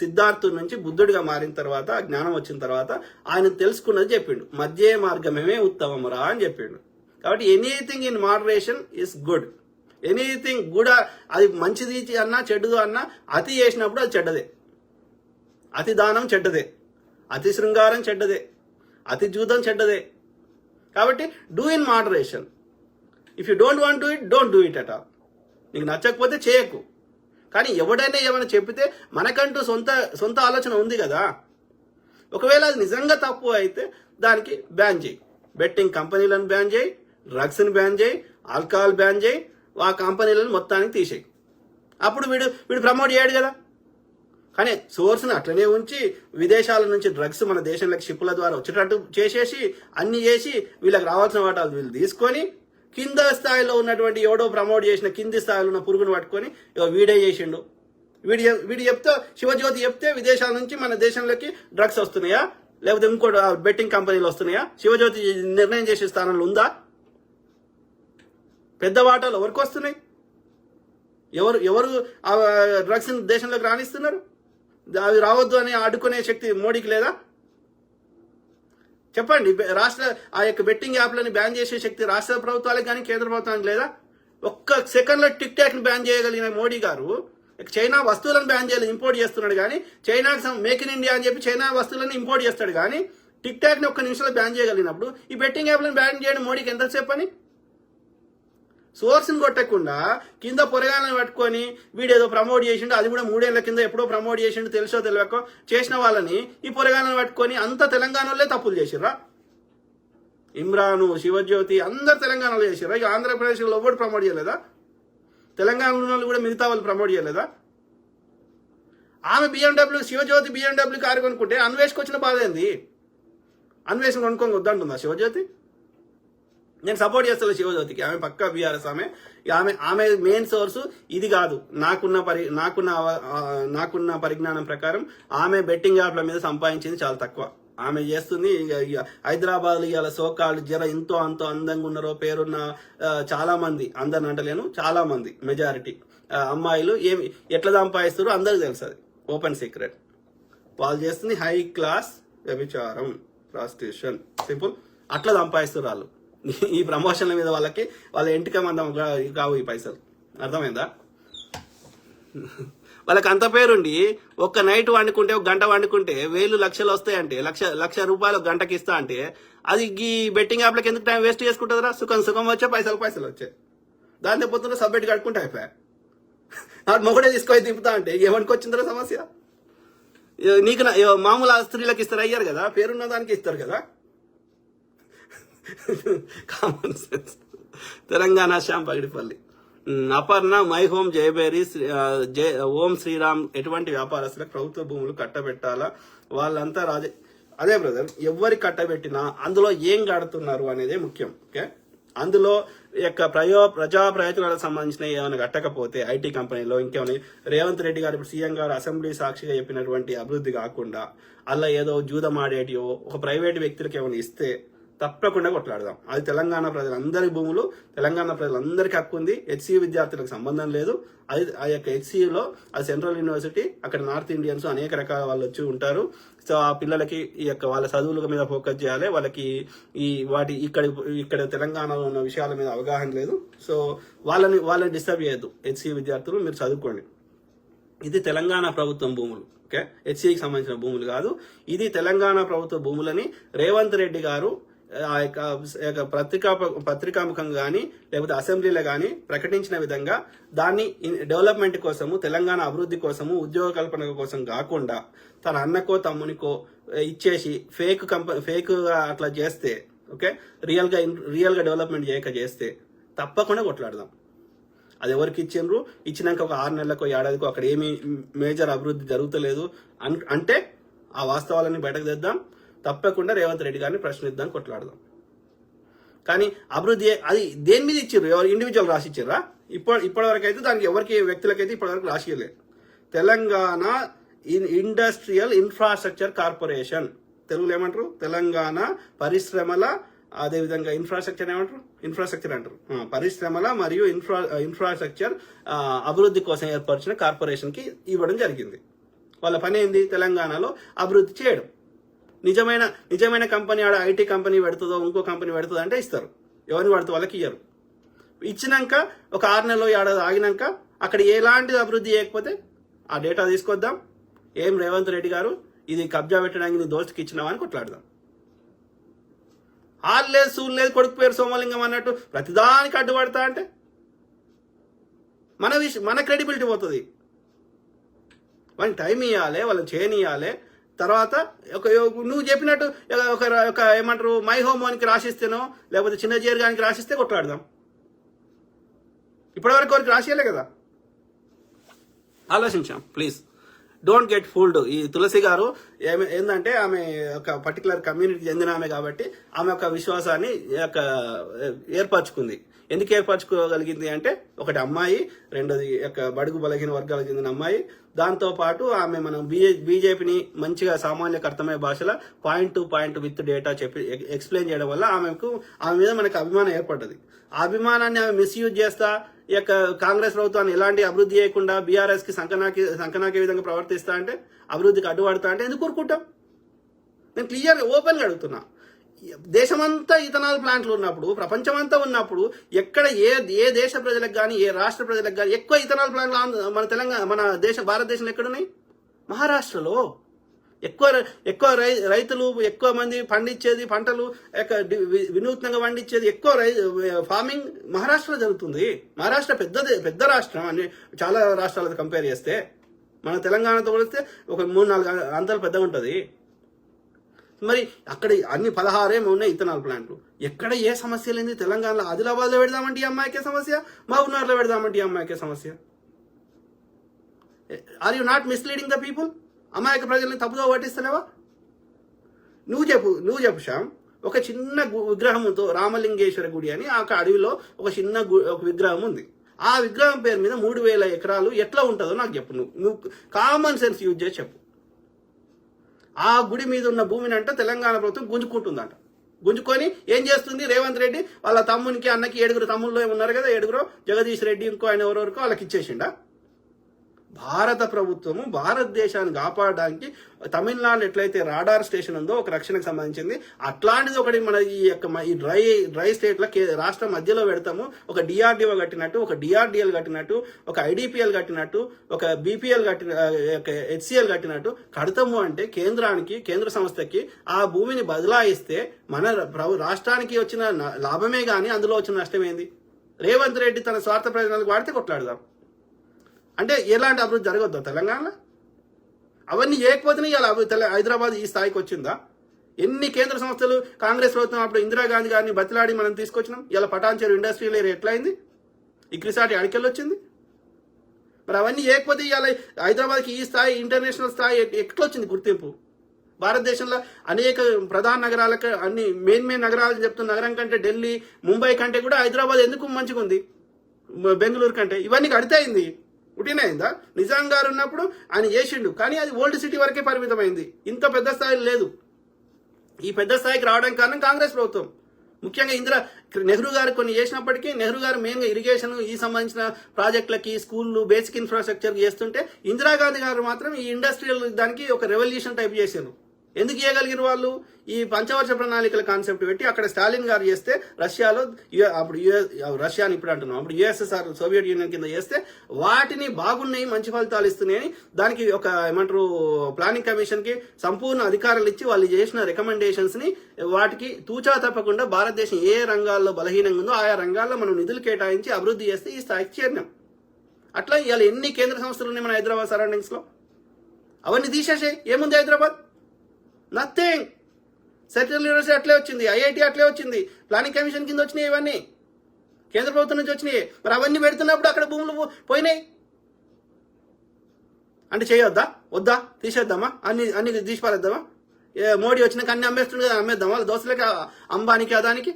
సిద్ధార్థుడి నుంచి బుద్ధుడిగా మారిన తర్వాత, జ్ఞానం వచ్చిన తర్వాత ఆయన తెలుసుకున్నది చెప్పిండు. మధ్య మార్గమే ఉత్తమమురా అని చెప్పిండు. కాబట్టి anything in moderation is good. Anything good, అది మంచిది అన్నా చెడ్డదు అన్నా అతి చేసినప్పుడు అది చెడ్డదే. అతి దానం చెడ్డదే, అతి శృంగారం చెడ్డదే, అతి జూదం చెడ్డదే. కాబట్టి do in moderation. If you don't want do it, don't do it at all. నీకు నచ్చకపోతే చేయకు. కానీ ఎవడైనా ఏమైనా చెప్పితే మనకంటూ సొంత ఆలోచన ఉంది కదా. ఒకవేళ అది నిజంగా తప్పు అయితే దానికి బ్యాన్ చేయి. బెట్టింగ్ కంపెనీలను బ్యాన్ చేయి, డ్రగ్స్ని బ్యాన్ చేయి, ఆల్కహాల్ బ్యాన్ చేయి, ఆ కంపెనీలను మొత్తానికి తీసేయి. అప్పుడు వీడు ప్రమోట్ చేయడు కదా. కానీ సోర్స్ని అట్లనే ఉంచి విదేశాల నుంచి డ్రగ్స్ మన దేశంలోకి షిప్పుల ద్వారా వచ్చేటట్టు చేసేసి అన్ని చేసి వీళ్ళకి రావాల్సిన వాటాలు వీళ్ళు తీసుకొని కింద స్థాయిలో ఉన్నటువంటి ఎవడో ప్రమోట్ చేసిన కింది స్థాయిలో ఉన్న పురుగును పట్టుకొని వీడే చేసిండు. వీడు చెప్తే, శివజ్యోతి చెప్తే విదేశాల నుంచి మన దేశంలోకి డ్రగ్స్ వస్తున్నాయా, లేకపోతే ఇంకో బెట్టింగ్ కంపెనీలు వస్తున్నాయా? శివజ్యోతి నిర్ణయం చేసే స్థానంలో ఉందా? పెద్ద వాటాలు ఎవరికి వస్తున్నాయి? ఎవరు ఆ డ్రగ్స్ దేశంలోకి రాణిస్తున్నారు? అవి రావద్దు అని అడ్డుకునే శక్తి మోడీకి లేదా? చెప్పండి. ఆ యొక్క బెట్టింగ్ యాప్లని బ్యాన్ చేసే శక్తి రాష్ట్ర ప్రభుత్వాలకు కానీ కేంద్ర ప్రభుత్వానికి లేదా? ఒక్క సెకండ్లో టిక్ టాక్ని బ్యాన్ చేయగలిగిన మోడీ గారు చైనా వస్తువులను బ్యాన్ చేయాలి, ఇంపోర్ట్ చేస్తున్నాడు. కానీ చైనాకి మేక్ ఇన్ ఇండియా అని చెప్పి చైనా వస్తువులను ఇంపోర్ట్ చేస్తాడు. కానీ టిక్ టాక్ని ఒక్క నిమిషంలో బ్యాన్ చేయగలిగినప్పుడు ఈ బెట్టింగ్ యాప్లను బ్యాన్ చేయడం మోడీకి ఎంతసేపు అని? సోర్స్ని కొట్టకుండా కింద పొరగాలను పట్టుకొని వీడేదో ప్రమోట్ చేసిండు, అది కూడా 3 ఏళ్ల కింద ఎప్పుడో ప్రమోట్ చేసిండు, తెలుసో తెలియకో చేసిన వాళ్ళని ఈ పొరగాలను పట్టుకొని అంత తెలంగాణలో తప్పులు చేసిర్రా? ఇమ్రాను, శివజ్యోతి అందరు తెలంగాణలో చేసిర్రా? ఇక ఆంధ్రప్రదేశ్లో ఎవరు ప్రమోట్ చేయలేదా? తెలంగాణలో కూడా మిగతా వాళ్ళు ప్రమోట్ చేయలేదా? ఆమె శివజ్యోతి BMW కారు కొనుక్కుంటే అన్వేష్కి వచ్చిన బాధ ఏంది? అన్వేషణ కొనుక్కొని వద్దంటుందా శివజ్యోతి? నేను సపోర్ట్ చేస్తాను శివజ్యోతికి. ఆమె పక్కా బీఆర్ఎస్. ఆమె మెయిన్ సోర్సు ఇది కాదు. నాకున్న పరిజ్ఞానం ప్రకారం ఆమె బెట్టింగ్ యాప్ల మీద సంపాదించింది చాలా తక్కువ. ఆమె చేస్తుంది హైదరాబాద్ ఇవాళ సోకాళ్ళు జర ఎంతో అంతో అందంగా ఉన్నారో పేరున్న చాలా మంది, అందరిని అంటలేను, చాలా మంది మెజారిటీ అమ్మాయిలు ఎట్లా సంపాదిస్తారో అందరికి తెలుసు. అది ఓపెన్ సీక్రెట్. వాళ్ళు చేస్తుంది హై క్లాస్ వ్యభిచారం, ప్రాస్టిట్యూషన్, సింపుల్. అట్లా సంపాదిస్తారు వాళ్ళు. ఈ ప్రమోషన్ల మీద వాళ్ళ ఇంటికి మందం కావు ఈ పైసలు. అర్థమైందా? వాళ్ళకి అంత పేరుండి ఒక్క నైట్ వండుకుంటే, ఒక గంట వండుకుంటే 1000 లక్షలు వస్తాయంటే, లక్ష రూపాయలు గంటకి ఇస్తా అంటే, అది ఈ బెట్టింగ్ యాప్లకి ఎందుకు టైం వేస్ట్ చేసుకుంటుందిరా? సుఖం వచ్చే పైసలు వచ్చాయి. దాంతో పొద్దున్న సబ్మిట్ కట్టుకుంటే అయిపోయా. మొగడే తీసుకొని తిప్పుతా అంటే ఎవరికి వచ్చిందిరా సమస్య? నీకు మామూలు స్త్రీలకు ఇస్తారు, అయ్యారు కదా, పేరున్న దానికి ఇస్తారు కదా. Common sense. Telangana Shyam Pagidipalli. Aparna my home Jayabheri Om Sriram. ఎటువంటి వ్యాపారస్తులకు ప్రభుత్వ భూములు కట్టబెట్టాలా? వాళ్ళంతా అదే బ్రదర్, ఎవరి కట్టబెట్టినా అందులో ఏం కడుతున్నారు అనేదే ముఖ్యం. ఓకే, అందులో యొక్క ప్రజా ప్రయోజనాలకు సంబంధించిన ఏమైనా కట్టకపోతే ఐటీ కంపెనీలో ఇంకేమైనా రేవంత్ రెడ్డి గారు ఇప్పుడు సీఎం గారు అసెంబ్లీ సాక్షిగా చెప్పినటువంటి అభివృద్ధి కాకుండా అలా ఏదో జూదమాడేటియో ఒక ప్రైవేట్ వ్యక్తులకు ఏమైనా ఇస్తే తప్పకుండా కొట్లాడదాం. అది తెలంగాణ ప్రజలందరి భూములు, తెలంగాణ ప్రజలందరికీ హక్కు ఉంది. హెచ్సియు విద్యార్థులకు సంబంధం లేదు. అది ఆ యొక్క హెచ్సియులో అది సెంట్రల్ యూనివర్సిటీ, అక్కడ నార్త్ ఇండియన్స్ అనేక రకాల వాళ్ళు వచ్చి ఉంటారు. సో ఆ పిల్లలకి ఈ యొక్క వాళ్ళ చదువుల మీద ఫోకస్ చేయాలి. వాళ్ళకి ఇక్కడ తెలంగాణలో ఉన్న విషయాల మీద అవగాహన లేదు. సో వాళ్ళని డిస్టర్బ్ చేయొద్దు. హెచ్సియు విద్యార్థులు మీరు చదువుకోండి. ఇది తెలంగాణ ప్రభుత్వం భూములు. ఓకే, హెచ్సికి సంబంధించిన భూములు కాదు. ఇది తెలంగాణ ప్రభుత్వ భూములని రేవంత్ రెడ్డి గారు ఆ యొక్క పత్రికాముఖంగా కానీ లేకపోతే అసెంబ్లీలో కానీ ప్రకటించిన విధంగా దాన్ని డెవలప్మెంట్ కోసము, తెలంగాణ అభివృద్ధి కోసము, ఉద్యోగ కల్పన కోసం కాకుండా తన అన్నకో తమ్మునికో ఇచ్చేసి ఫేక్ అట్లా చేస్తే, ఓకే, రియల్ గా డెవలప్మెంట్ చేయక చేస్తే తప్పకుండా కొట్లాడదాం. అది ఎవరికి ఇచ్చిండ్రు, ఇచ్చినాక ఒక 6 నెలలకో ఏడాదికో అక్కడ ఏమి మేజర్ అభివృద్ధి జరుగుతలేదు అంటే ఆ వాస్తవాలని బయటకు తెద్దాం. తప్పకుండా రేవంత్ రెడ్డి గారిని ప్రశ్నిద్దాం, కొట్లాడదాం. కానీ అభివృద్ధి అది దేని మీద ఇచ్చారు? ఎవరు ఇండివిజువల్ రాసి ఇచ్చారా? ఇప్పటివరకు అయితే దానికి ఎవరికి వ్యక్తులకైతే ఇప్పటివరకు రాసియలేదు. తెలంగాణ ఇండస్ట్రియల్ ఇన్ఫ్రాస్ట్రక్చర్ కార్పొరేషన్, తెలుగులో ఏమంటారు? తెలంగాణ పరిశ్రమల, అదేవిధంగా ఇన్ఫ్రాస్ట్రక్చర్ అంటారు. పరిశ్రమల మరియు ఇన్ఫ్రాస్ట్రక్చర్ అభివృద్ధి కోసం ఏర్పరిచిన కార్పొరేషన్ కి ఇవ్వడం జరిగింది. వాళ్ళ పని ఏంది? తెలంగాణలో అభివృద్ధి చేయడం. నిజమైన కంపెనీ ఆడ ఐటీ కంపెనీ పెడుతుందో ఇంకో కంపెనీ పెడుతుందో అంటే ఇస్తారు. ఎవరిని పడితే వాళ్ళకి ఇయ్యరు. ఇచ్చినాక ఒక 6 నెలలు ఏడాది ఆగినాక అక్కడ ఎలాంటి అభివృద్ధి చేయకపోతే ఆ డేటా తీసుకొద్దాం. ఏం రేవంత్ రెడ్డి గారు ఇది కబ్జా పెట్టడానికి నీ దోస్తుకి ఇచ్చినావా అని కొట్లాడదాం. ఆల్లేదు సూళ్ళలేదు కొడుకు పేరు సోమలింగం అన్నట్టు ప్రతిదానికి అడ్డుపడతా అంటే మన క్రెడిబిలిటీ పోతుంది. వాళ్ళకి టైం ఇవ్వాలి, వాళ్ళని చేయనియాలి. తర్వాత నువ్వు చెప్పినట్టు ఒక ఏమంటారు మై హోమ్ వానికి రాసిస్తేనో లేకపోతే చిన్న జీర్గానికి రాసిస్తే కొట్లాడదాం. ఇప్పటివరకు వారికి రాసియలే కదా. ఆలోచించాం ప్లీజ్. Don't get fooled. ఈ తులసి గారు ఏంటంటే ఆమె ఒక పర్టికులర్ కమ్యూనిటీకి చెందిన ఆమె కాబట్టి ఆమె ఒక విశ్వాసాన్ని ఏర్పరచుకుంది. ఎందుకు ఏర్పరచుకోగలిగింది అంటే ఒకటి అమ్మాయి, రెండోది బడుగు బలహీన వర్గాలకు చెందిన అమ్మాయి. దాంతో పాటు ఆమె మనం బీజేపీని మంచిగా సామాన్యకు అర్థమయ్యే భాషలో point to point with data చెప్పి ఎక్స్ప్లెయిన్ చేయడం వల్ల ఆమె మీద మనకు అభిమానం ఏర్పడ్డది. ఆ అభిమానాన్ని ఆమె మిస్యూజ్ చేస్తా ఈ యొక్క కాంగ్రెస్ ప్రభుత్వాన్ని ఎలాంటి అభివృద్ధి చేయకుండా బీఆర్ఎస్ కి సంకనాకే విధంగా ప్రవర్తిస్తా అంటే, అభివృద్ధికి అడ్డుపడతా అంటే ఎందుకు కోరుకుంటాం? నేను క్లియర్గా ఓపెన్గా అడుగుతున్నా. దేశమంతా ఇథనాల్ ప్లాంట్లు ఉన్నప్పుడు, ప్రపంచమంతా ఉన్నప్పుడు ఎక్కడ ఏ దేశ ప్రజలకు కానీ ఏ రాష్ట్ర ప్రజలకు కానీ ఎక్కువ ఇథనాల్ ప్లాంట్లు మన భారతదేశంలో ఎక్కడున్నాయి? మహారాష్ట్రలో. ఎక్కువ రైతులు ఎక్కువ మంది పండించేది పంటలు వినూత్నంగా పండించేది ఎక్కువ ఫార్మింగ్ మహారాష్ట్రలో జరుగుతుంది. మహారాష్ట్ర పెద్ద రాష్ట్రం అని చాలా రాష్ట్రాలతో కంపేర్ చేస్తే మన తెలంగాణతో పోలిస్తే ఒక 3-4 అంతలు పెద్దగా ఉంటుంది. మరి అక్కడ అన్ని 16 ఉన్నాయి ఇథనాల్ ప్లాంట్లు. ఎక్కడ ఏ సమస్య లేని తెలంగాణలో ఆదిలాబాద్లో పెడదామంటే ఈ అమ్మాయికే సమస్య, మహబూబ్నగర్లో పెడదామంటే ఈ అమ్మాయికే సమస్య. Are you not misleading the people? అమాయక ప్రజల్ని తప్పుదో పట్టిస్తలేవా? నువ్వు చెప్పు శ్యామ్. ఒక చిన్న విగ్రహంతో రామలింగేశ్వర గుడి అని ఆ అడవిలో ఒక చిన్న విగ్రహం ఉంది. ఆ విగ్రహం పేరు మీద 3000 ఎకరాలు ఎట్లా ఉంటుందో నాకు చెప్పు. నువ్వు కామన్ సెన్స్ యూజ్ చేసి చెప్పు. ఆ గుడి మీద ఉన్న భూమిని అంటే తెలంగాణ ప్రభుత్వం గుంజుకుంటుందంట. గుంజుకొని ఏం చేస్తుంది? రేవంత్ రెడ్డి వాళ్ళ తమ్మునికి అన్నకి 7 తమ్ముళ్ళు ఉన్నారు కదా, 7 జగదీష్ రెడ్డి ఇంకో ఆయన ఎవరెవరికో వాళ్ళకి ఇచ్చేసిండా. భారత ప్రభుత్వము భారతదేశాన్ని కాపాడడానికి తమిళనాడు ఎట్లయితే రాడార్ స్టేషన్ ఉందో ఒక రక్షణకు సంబంధించింది, అట్లాంటిది ఒకటి మన ఈ డ్రై స్టేట్ల రాష్ట్రం మధ్యలో పెడతాము. ఒక డిఆర్డిఓ కట్టినట్టు, ఒక డిఆర్డిఎల్ కట్టినట్టు, ఒక ఐడిపిఎల్ కట్టినట్టు, ఒక బీపీఎల్ హెచ్సిఎల్ కట్టినట్టు కడతాము అంటే కేంద్ర సంస్థకి ఆ భూమిని బదలాయిస్తే మన రాష్ట్రానికి వచ్చిన లాభమే గానీ అందులో వచ్చిన నష్టమేంది? రేవంత్ రెడ్డి తన స్వార్థ ప్రయోజనాలకు వాడితే కొట్లాడదాం అంటే ఎలాంటి అభివృద్ధి జరగొద్దా తెలంగాణలో? అవన్నీ చేయకపోతేనే ఇలా హైదరాబాద్ ఈ స్థాయికి వచ్చిందా? ఎన్ని కేంద్ర సంస్థలు కాంగ్రెస్ ప్రభుత్వం అప్పుడు ఇందిరాగాంధీ గారిని బతిలాడి మనం తీసుకొచ్చినాం. ఇలా పటాన్చేరు ఇండస్ట్రియల్ ఏరియా ఎట్లయింది? ఇక్రిసాటి అడికెళ్ళి వచ్చింది. మరి అవన్నీ చేయకపోతే ఇవాళ హైదరాబాద్కి ఈ స్థాయి, ఇంటర్నేషనల్ స్థాయి ఎట్లా వచ్చింది గుర్తింపు? భారతదేశంలో అనేక ప్రధాన నగరాలకు, అన్ని మెయిన్ నగరాలు చెప్తున్న నగరం కంటే ఢిల్లీ, ముంబై కంటే కూడా హైదరాబాద్ ఎందుకు మంచిగా ఉంది బెంగళూరు కంటే? ఇవన్నీ కడితేయింది, ఉటినే అయిందా? నిజాం గారు ఉన్నప్పుడు ఆయన చేసిండు, కానీ అది ఓల్డ్ సిటీ వరకే పరిమితమైంది, ఇంత పెద్ద స్థాయిలో లేదు. ఈ పెద్ద స్థాయికి రావడానికి కారణం కాంగ్రెస్ ప్రభుత్వం. ముఖ్యంగా నెహ్రూ గారు కొన్ని చేసినప్పటికీ, నెహ్రూ గారు మెయిన్గా ఇరిగేషన్ ఈ సంబంధించిన ప్రాజెక్టులకి, స్కూళ్ళు, బేసిక్ ఇన్ఫ్రాస్ట్రక్చర్ చేస్తుంటే, ఇందిరాగాంధీ గారు మాత్రం ఈ ఇండస్ట్రియల్ దానికి ఒక రెవల్యూషన్ టైప్ చేశారు. ఎందుకు చేయగలిగిన వాళ్ళు? ఈ పంచవర్ష ప్రణాళికల కాన్సెప్ట్ పెట్టి అక్కడ స్టాలిన్ గారు చేస్తే, రష్యాలో అప్పుడు రష్యాని ఇప్పుడు అంటున్నాం, అప్పుడు యుఎస్ఎస్ఆర్ సోవియట్ యూనియన్ కింద చేస్తే వాటిని బాగున్నాయి, మంచి ఫలితాలు ఇస్తున్నాయని దానికి ఒక ఏమంటారు ప్లానింగ్ కమిషన్ కి సంపూర్ణ అధికారాలు ఇచ్చి వాళ్ళు చేసిన రికమెండేషన్స్ ని వాటికి తూచా తప్పకుండా భారతదేశం ఏ రంగాల్లో బలహీనంగా ఉందో ఆయా రంగాల్లో మనం నిధులు కేటాయించి అభివృద్ధి చేస్తే ఈ స్థాయికి చేరినాం. అట్లా ఇవాళ ఎన్ని కేంద్ర సంస్థలు ఉన్నాయి మన హైదరాబాద్ సరౌండింగ్స్ లో? అవన్నీ తీసేసే ఏముంది హైదరాబాద్? నథింగ్. సెంట్రల్ యూనివర్సిటీ అట్లే వచ్చింది, ఐఐటి అట్లే వచ్చింది, ప్లానింగ్ కమిషన్ కింద వచ్చినాయి, ఇవన్నీ కేంద్ర ప్రభుత్వం నుంచి వచ్చినాయి. మరి అవన్నీ పెడుతున్నప్పుడు అక్కడ భూములు పోయినాయి అంటే చేయొద్దా? వద్దా? తీసేద్దామా? అన్ని తీసిపారేద్దామా? మోడీ వచ్చినాక అన్ని అమ్మేస్తుంది కదా, అమ్మేద్దామా దోస్తులకి, అంబానీకి, అదానికి?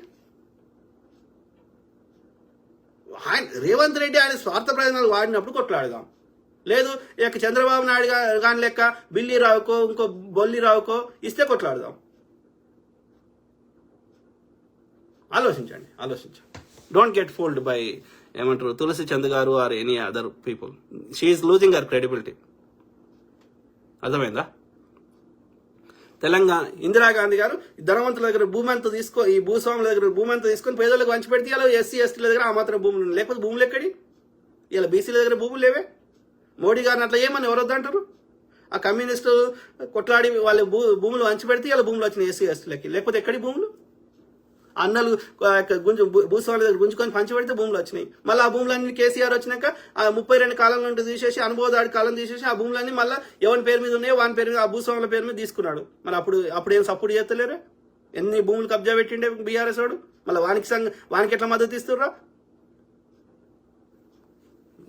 రేవంత్ రెడ్డి ఆయన స్వార్థ ప్రయోజనాలు వాడినప్పుడు కొట్లాడదాం. లేదు ఇక చంద్రబాబు నాయుడు గాని లెక్క బిల్లి రావుకో ఇంకో బొల్లి రావుకో ఇస్తే కొట్లాడదాం. ఆలోచించండి. డోంట్ గెట్ ఫోల్డ్ బై ఏమంటారు తులసి చంద్ గారు are any other people. She's losing her credibility. అర్థమైందా? తెలంగాణ ఇందిరాగాంధీ గారు ధనవంతుల దగ్గర భూమంతా ఈ భూస్వాముల దగ్గర భూమంతా తీసుకొని పేదలకు పంచి పెడితే ఇలా ఎస్సీ ఎస్టీల దగ్గర ఆ మాత్రం భూములు, లేకపోతే భూములు ఎక్కడి? ఇలా బీసీల దగ్గర భూములు లేవే. మోడీ గారిని అట్లా ఏమని ఎవరొద్దంటారు? ఆ కమ్యూనిస్టు కొట్లాడి వాళ్ళ భూములు వంచి పెడితే ఇలా భూములు వచ్చినాయి ఎస్సీ ఎస్టీలకి, లేకపోతే ఎక్కడి భూములు? అన్నలు భూస్వాముల దగ్గర గుంజుకొని పంచిపెడితే భూములు వచ్చినాయి. మళ్ళీ ఆ భూములన్నీ కేసీఆర్ వచ్చినాక ఆ 32 కాలం నుండి తీసేసి, అనుభవదాడి కాలం తీసేసి ఆ భూములన్నీ మళ్ళీ ఎవరి పేరు మీద ఉన్నాయో వాని పేరు మీద, ఆ భూస్వాముల పేరు మీద తీసుకున్నాడు. మరి అప్పుడు ఏం సపోర్ట్ చేస్తలేరు? ఎన్ని భూములు కబ్జా పెట్టిండే బీఆర్ఎస్ వాడు, మళ్ళీ వానికి ఎట్లా మద్దతు ఇస్తుర్రా?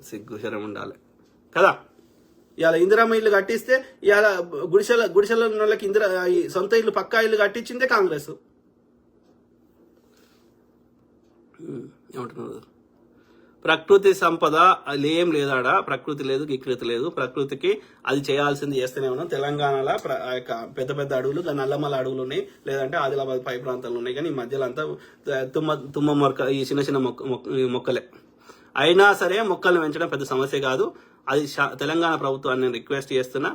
సిగ్గు శరం ఉండాలి కదా. ఇవాళ ఇందిరమ్మ ఇల్లు కట్టిస్తే ఇవాళ గుడిసెల వాళ్ళకి సొంత ఇల్లు పక్కా ఇల్లు కట్టించిందే కాంగ్రెస్. ఏమంటున్నారు? ప్రకృతి సంపద అది ఏం లేదాడా, ప్రకృతి లేదు, గికృతి లేదు. ప్రకృతికి అది చేయాల్సింది చేస్తూనే ఉన్నాం. తెలంగాణలో పెద్ద పెద్ద అడవులు, నల్లమల అడవులు ఉన్నాయి, లేదంటే ఆదిలాబాద్ పై ప్రాంతాలు ఉన్నాయి. కానీ ఈ మధ్యలో అంతా తుమ్మ మొక్క, ఈ చిన్న చిన్న మొక్కలే. అయినా సరే మొక్కలు పెంచడం పెద్ద సమస్య కాదు. అది తెలంగాణ ప్రభుత్వాన్ని నేను రిక్వెస్ట్ చేస్తున్నా.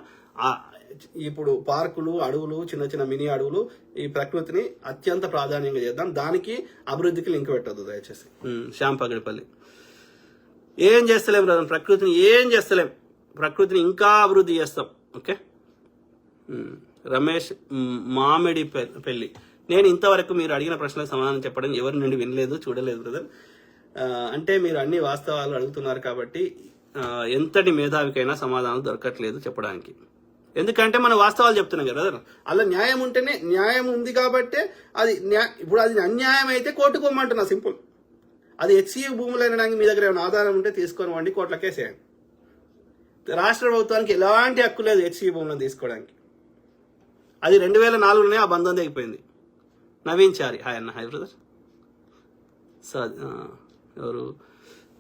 ఇప్పుడు పార్కులు, అడవులు, చిన్న చిన్న మినీ అడవులు, ఈ ప్రకృతిని అత్యంత ప్రాధాన్యంగా చేద్దాం. దానికి అభివృద్ధికి లింక్ పెట్టద్దు దయచేసి. శ్యామ్ పగడిపల్లి ఏం చేస్తలేం రా, ప్రకృతిని ఏం చేస్తలేం, ప్రకృతిని ఇంకా అభివృద్ధి చేస్తాం. ఓకే. రమేష్ మామిడి పెళ్లి, నేను ఇంతవరకు మీరు అడిగిన ప్రశ్నలకు సమాధానం చెప్పడం ఎవరి నుండి వినలేదు, చూడలేదు బ్రదర్. అంటే మీరు అన్ని వాస్తవాలు అడుగుతున్నారు కాబట్టి ఎంతటి మేధావికైనా సమాధానం దొరకట్లేదు చెప్పడానికి. ఎందుకంటే మనం వాస్తవాలు చెప్తున్నాం కదా, అలా న్యాయం ఉంటేనే, న్యాయం ఉంది కాబట్టే అది ఇప్పుడు అది అన్యాయం అయితే కోర్టుకు పోమంటున్నా, సింపుల్. అది హెచ్సీ భూములు అనడానికి మీ దగ్గర ఏమైనా ఆధారం ఉంటే తీసుకొని వండి కోట్ల కేసేయండి. రాష్ట్ర ప్రభుత్వానికి ఎలాంటి హక్కు లేదు హెచ్సీ భూములను తీసుకోవడానికి. అది 2004లోనే ఆ బంధం తెగిపోయింది. నవీన్ చారి, హాయ్ అన్న. Hi brother. ఎవరు?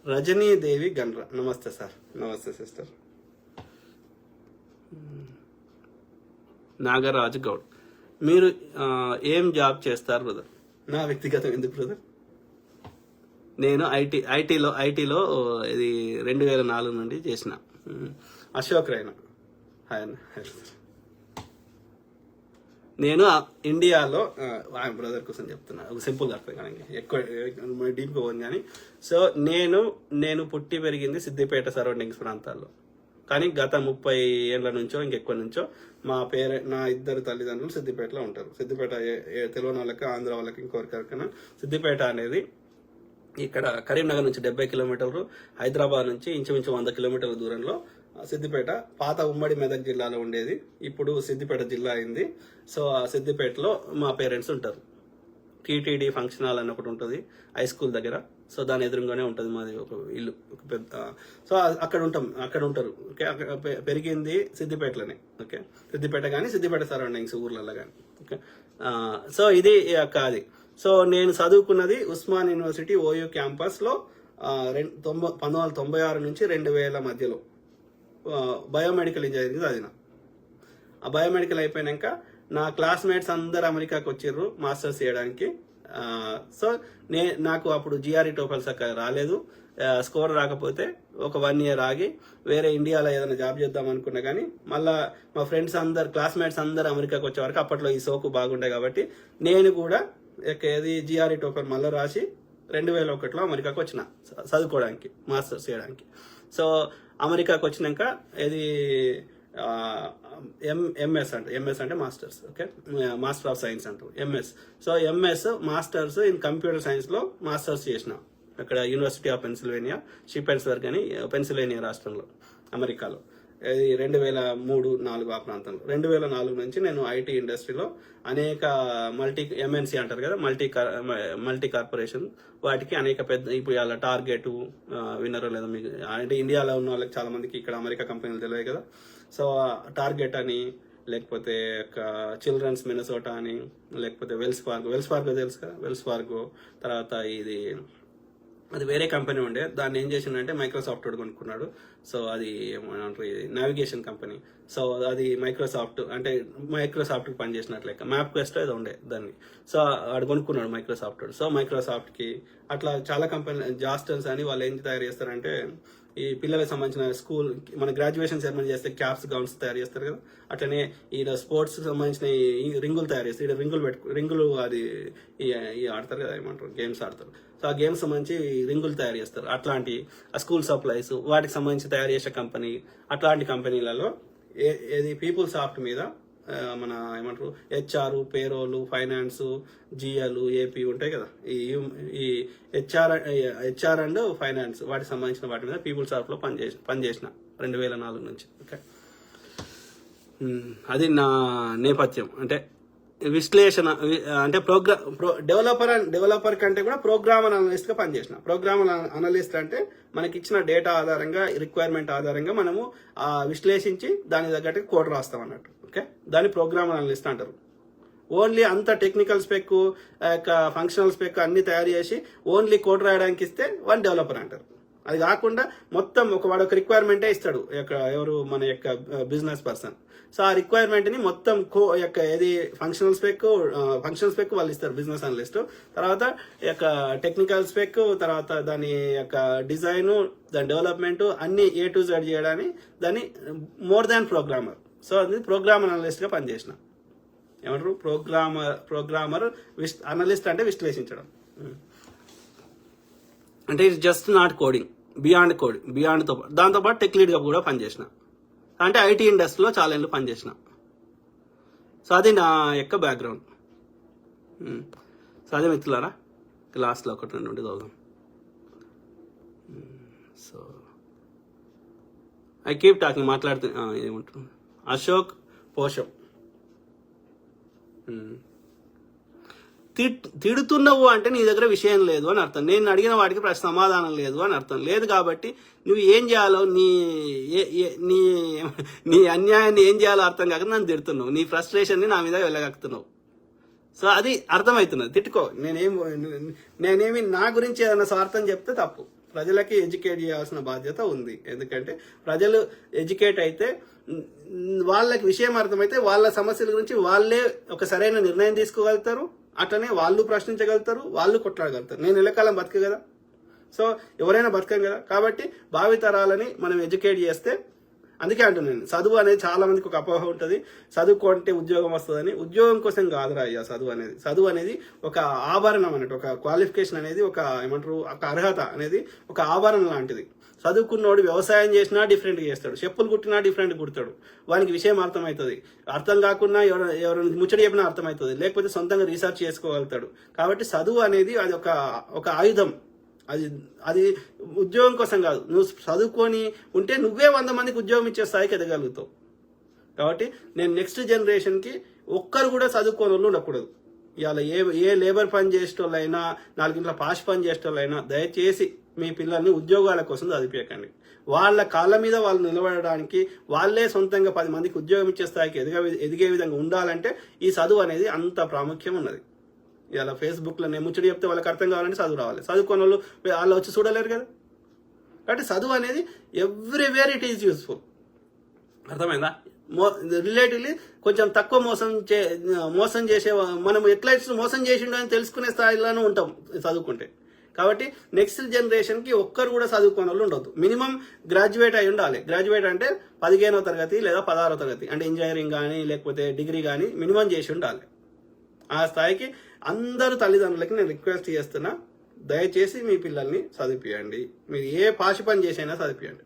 రజనీదేవి గన్రా, నమస్తే సార్. నమస్తే సిస్టర్. నాగరాజు గౌడ్, మీరు ఏం జాబ్ చేస్తారు బ్రదర్? నా వ్యక్తిగతం ఎందుకు బ్రదర్? నేను ఐటీలో ఇది 2004 నుండి చేసిన. అశోక్ రైనా. నేను ఇండియాలో బ్రదర్ కోసం చెప్తున్నా, ఒక సింపుల్గా అర్థం కానీ ఎక్కువ డీప్గా పోను కానీ. సో నేను పుట్టి పెరిగింది సిద్దిపేట సరౌండింగ్స్ ప్రాంతాల్లో, కానీ గత 30 ఏళ్ల నుంచో ఇంకెక్కువ నుంచో నా ఇద్దరు తల్లిదండ్రులు సిద్దిపేటలో ఉంటారు. సిద్దిపేట తెలుగు వాళ్ళకి, ఆంధ్ర వాళ్ళకి, ఇంకొకరికైనా సిద్దిపేట అనేది ఇక్కడ కరీంనగర్ నుంచి 70 కిలోమీటర్లు, హైదరాబాద్ నుంచి ఇంచుమించు 100 కిలోమీటర్ల దూరంలో సిద్దిపేట పాత ఉమ్మడి మెదక్ జిల్లాలో ఉండేది. ఇప్పుడు సిద్దిపేట జిల్లా అయింది. సో ఆ సిద్దిపేటలో మా పేరెంట్స్ ఉంటారు. టీటీడీ ఫంక్షన్ హాల్ అని ఒకటి ఉంటుంది హై స్కూల్ దగ్గర. సో దాని ఎదురుగానే ఉంటుంది మాది ఒక ఇల్లు, ఒక పెద్ద. సో అక్కడ ఉంటారు. ఓకే, పెరిగింది సిద్దిపేటలోనే. ఓకే, సిద్దిపేట కానీ సిద్దిపేట సరౌండింగ్స్ ఊర్లలో కానీ. ఓకే, సో ఇది అది. సో నేను చదువుకున్నది ఉస్మాన్ యూనివర్సిటీ ఓయూ క్యాంపస్లో 1996 నుంచి 2000 మధ్యలో బయోమెడికల్ ఇంజనీరింగ్ చదివిన. ఆ బయోమెడికల్ అయిపోయాక నా క్లాస్మేట్స్ అందరు అమెరికాకి వచ్చిర్రు మాస్టర్స్ చేయడానికి. సో నాకు అప్పుడు జిఆర్ఈ టోఫెల్ చక్కగా రాలేదు. స్కోర్ రాకపోతే ఒక 1 ఇయర్ ఆగి వేరే ఇండియాలో ఏదైనా జాబ్ చేద్దాం అనుకున్నా, కానీ మళ్ళీ మా ఫ్రెండ్స్ అందరు క్లాస్మేట్స్ అందరు అమెరికాకి వచ్చే వరకు అప్పట్లో ఈ సోకు బాగుండే కాబట్టి నేను కూడా ఏది జిఆర్ఈ టోఫెల్ మళ్ళీ రాసి 2001లో అమెరికాకి వచ్చిన చదువుకోవడానికి, మాస్టర్స్ చేయడానికి. సో అమెరికాకి వచ్చినాక ఇది ఎంఎస్ అంటే masters. Okay, master of science అంటారు MS. So MS masters in computer సైన్స్లో మాస్టర్స్ చేసిన అక్కడ యూనివర్సిటీ ఆఫ్ పెన్సిల్వేనియా, షిపెన్స్బర్గ్ అని పెన్సిల్వేనియా రాష్ట్రంలో అమెరికాలో. ఇది 2003-04 ఆ ప్రాంతంలో. 2004 నుంచి నేను ఐటీ ఇండస్ట్రీలో అనేక ఎంఎన్సీ అంటారు కదా, మల్టీ కార్పొరేషన్, వాటికి అనేక పెద్ద, ఇప్పుడు ఇలా టార్గెట్ విన్నరో లేదా మీకు అంటే ఇండియాలో ఉన్న వాళ్ళకి చాలా మందికి ఇక్కడ అమెరికా కంపెనీలు తెలియదు కదా. సో టార్గెట్ అని, లేకపోతే చిల్డ్రన్స్ మినసోటా అని, లేకపోతే వెల్స్ ఫార్గో తెలుసు కదా, వెల్స్ ఫార్గో. తర్వాత అది వేరే కంపెనీ ఉండే, దాన్ని ఏం చేసిందంటే మైక్రోసాఫ్ట్ కొనుక్కున్నాడు. సో అది ఏమంటారు, ఇది నావిగేషన్ కంపెనీ. సో అది మైక్రోసాఫ్ట్కి పనిచేసినట్లు లెక్క, మ్యాప్ క్వెస్ట్ ఏదో ఉండే దాన్ని. సో వాడు కొనుక్కున్నాడు మైక్రోసాఫ్ట్. సో మైక్రోసాఫ్ట్కి అట్లా చాలా కంపెనీ, జాస్టన్స్ అని వాళ్ళు ఏం తయారు చేస్తారంటే ఈ పిల్లలకు సంబంధించిన స్కూల్, మన గ్రాడ్యుయేషన్ సెరమనీ చేస్తే క్యాప్స్, గౌన్స్ తయారు చేస్తారు కదా, అట్లనే ఈయన స్పోర్ట్స్ సంబంధించిన ఈ రింగులు తయారు చేస్తారు. ఇక్కడ రింగులు అది ఆడతారు కదా, ఏమంటారు, గేమ్స్ ఆడతారు. సో ఆ గేమ్స్ సంబంధించి రింగులు తయారు చేస్తారు. అట్లాంటి స్కూల్ సప్లైస్ వాటికి సంబంధించి తయారు చేసే కంపెనీ, అట్లాంటి కంపెనీలలో ఏది పీపుల్ సాఫ్ట్ మీద మన ఏమంటారు హెచ్ఆర్, పేరోలు, ఫైనాన్స్, జిఎల్, ఏపీ ఉంటాయి కదా, ఈ హెచ్ఆర్ అండ్ ఫైనాన్స్ వాటికి సంబంధించిన వాటి మీద పీపుల్ సాఫ్ట్లో పనిచేసిన 2004 నుంచి. ఓకే, అది నా నేపథ్యం. అంటే విశ్లేషణ అంటే డెవలపర్ కంటే కూడా ప్రోగ్రామ్ అనలిస్ట్ గా పనిచేసిన. ప్రోగ్రామ్ అనలిస్ట్ అంటే మనకి ఇచ్చిన డేటా ఆధారంగా, రిక్వైర్మెంట్ ఆధారంగా మనము విశ్లేషించి దాని తగ్గట్టు కోడ్ రాస్తాం అన్నట్టు. ఓకే, దాన్ని ప్రోగ్రామ్ అనలిస్ట్ అంటారు. ఓన్లీ అంత టెక్నికల్ స్పెక్, ఫంక్షనల్ స్పెక్ అన్ని తయారు చేసి ఓన్లీ కోడ్ రాయడానికి ఇస్తే వన్ డెవలపర్ అంటారు. అది కాకుండా మొత్తం వాడు ఒక రిక్వైర్మెంటే ఇస్తాడు, ఎవరు మన యొక్క బిజినెస్ పర్సన్. సో ఆ రిక్వైర్మెంట్ ని మొత్తం ఏది ఫంక్షనల్ స్పెక్ వాళ్ళు ఇస్తారు బిజినెస్ అనలిస్ట్. తర్వాత టెక్నికల్ స్పెక్, తర్వాత దాని యొక్క డిజైన్, దాని డెవలప్మెంట్ అన్ని A to Z చేయడానికి దాన్ని మోర్ దాన్ ప్రోగ్రామర్. సో అది ప్రోగ్రామ్ అనలిస్ట్ గా పనిచేసిన. ఏమంటారు, ప్రోగ్రామర్ అనలిస్ట్ అంటే విశ్లేషించడం. అంటే it's just not coding, beyond దాంతోపాటు టెక్ లీడ్గా కూడా పనిచేసిన. అంటే ఐటీ ఇండస్ట్రీలో చాలా ఏళ్ళు పనిచేసిన. సో అది నా యొక్క బ్యాక్గ్రౌండ్. సో అదే మిత్రులారా, లాస్ట్లో 1-2 నుండి చదువుదాం. సో ఐ కీప్ టాకింగ్, మాట్లాడుతూ ఏమంటారు, అశోక్ పోషం. తిడుతున్నావు అంటే నీ దగ్గర విషయం లేదు అని అర్థం. నేను అడిగిన వాటికి సమాధానం లేదు అని అర్థం. లేదు కాబట్టి నువ్వు ఏం చేయాలో, నీ అన్యాయాన్ని ఏం చేయాలో అర్థం కాక నన్ను తిడుతున్నావు, నీ ఫ్రస్ట్రేషన్ని నా మీద వెళ్ళగక్కుతున్నావు. సో అది అర్థమవుతున్నది. తిట్టుకో, నేనేమి నా గురించి ఏదైనా స్వార్థం చెప్తే తప్పు. ప్రజలకి ఎడ్యుకేట్ చేయాల్సిన బాధ్యత ఉంది. ఎందుకంటే ప్రజలు ఎడ్యుకేట్ అయితే, వాళ్ళకి విషయం అర్థమైతే వాళ్ళ సమస్యల గురించి వాళ్ళే ఒక సరైన నిర్ణయం తీసుకోగలుగుతారు. అట్లనే వాళ్ళు ప్రశ్నించగలుగుతారు, వాళ్ళు కొట్లాడగలుగుతారు. నేను ఎల్లకాలం బతక కదా, సో ఎవరైనా బతకం కదా. కాబట్టి భావితరాలని మనం ఎడ్యుకేట్ చేస్తే అందుకే అంటున్నాను, చదువు అనేది చాలా మందికి ఒక అపోహ ఉంటుంది, చదువుకుంటే ఉద్యోగం వస్తుందని. ఉద్యోగం కోసం కాదురా అయ్యా చదువు అనేది ఒక ఆభరణం అన్నట్టు. ఒక క్వాలిఫికేషన్ అనేది ఒక ఏమంటారు, ఒక అర్హత అనేది ఒక ఆభరణం లాంటిది. చదువుకున్నోడు వ్యవసాయం చేసినా డిఫరెంట్గా చేస్తాడు, చెప్పులు కుట్టినా డిఫరెంట్ కుడతాడు, వానికి విషయం అర్థమవుతుంది. అర్థం కాకుండా ఎవరైనా ముచ్చడి చెప్పినా అర్థమవుతుంది, లేకపోతే సొంతంగా రీసెర్చ్ చేసుకోగలుగుతాడు. కాబట్టి చదువు అనేది అది ఒక ఆయుధం. అది ఉద్యోగం కోసం కాదు. నువ్వు చదువుకొని ఉంటే నువ్వే 100 మందికి ఉద్యోగం ఇచ్చే స్థాయికి ఎదగలుగుతావు. కాబట్టి నేను నెక్స్ట్ జనరేషన్కి ఒక్కరు కూడా చదువుకోని వాళ్ళు ఉండకూడదు. ఇవాళ ఏ లేబర్ పని చేసేటోళ్ళైనా, 4 ఇంట్లో పాష్ పని చేసేటోళ్ళైనా దయచేసి మీ పిల్లల్ని ఉద్యోగాల కోసం చదివించకండి. వాళ్ళ కాళ్ళ మీద వాళ్ళు నిలబడడానికి, వాళ్ళే సొంతంగా 10 మందికి ఉద్యోగం ఇచ్చే స్థాయికి ఎదిగే విధంగా ఉండాలంటే ఈ చదువు అనేది అంత ప్రాముఖ్యం ఉన్నది. ఇలా ఫేస్బుక్లో నేను ముచ్చడి చెప్తే వాళ్ళకి అర్థం కావాలంటే చదువు రావాలి. చదువుకున్న వాళ్ళు వచ్చి చూడలేరు కదా. కాబట్టి చదువు అనేది ఎవ్రీవేర్ ఇట్ ఈజ్ యూస్ఫుల్. అర్థమైందా? రిలేటివ్లీ కొంచెం తక్కువ మోసం చేసే, మనం ఎట్లా మోసం చేసిండో అని తెలుసుకునే స్థాయిలోనే ఉంటాం చదువుకుంటే. కాబట్టి నెక్స్ట్ జనరేషన్కి ఒక్కరు కూడా చదువుకునే వాళ్ళు ఉండొద్దు. మినిమం గ్రాడ్యుయేట్ అయి ఉండాలి. గ్రాడ్యుయేట్ అంటే 15వ తరగతి లేదా 16వ తరగతి, అంటే ఇంజనీరింగ్ కానీ లేకపోతే డిగ్రీ కానీ మినిమం చేసి ఉండాలి. ఆ స్థాయికి అందరూ తల్లిదండ్రులకి నేను రిక్వెస్ట్ చేస్తున్నా, దయచేసి మీ పిల్లల్ని చదివిపియండి. మీరు ఏ పాషి పని చేసైనా చదివిపియండి.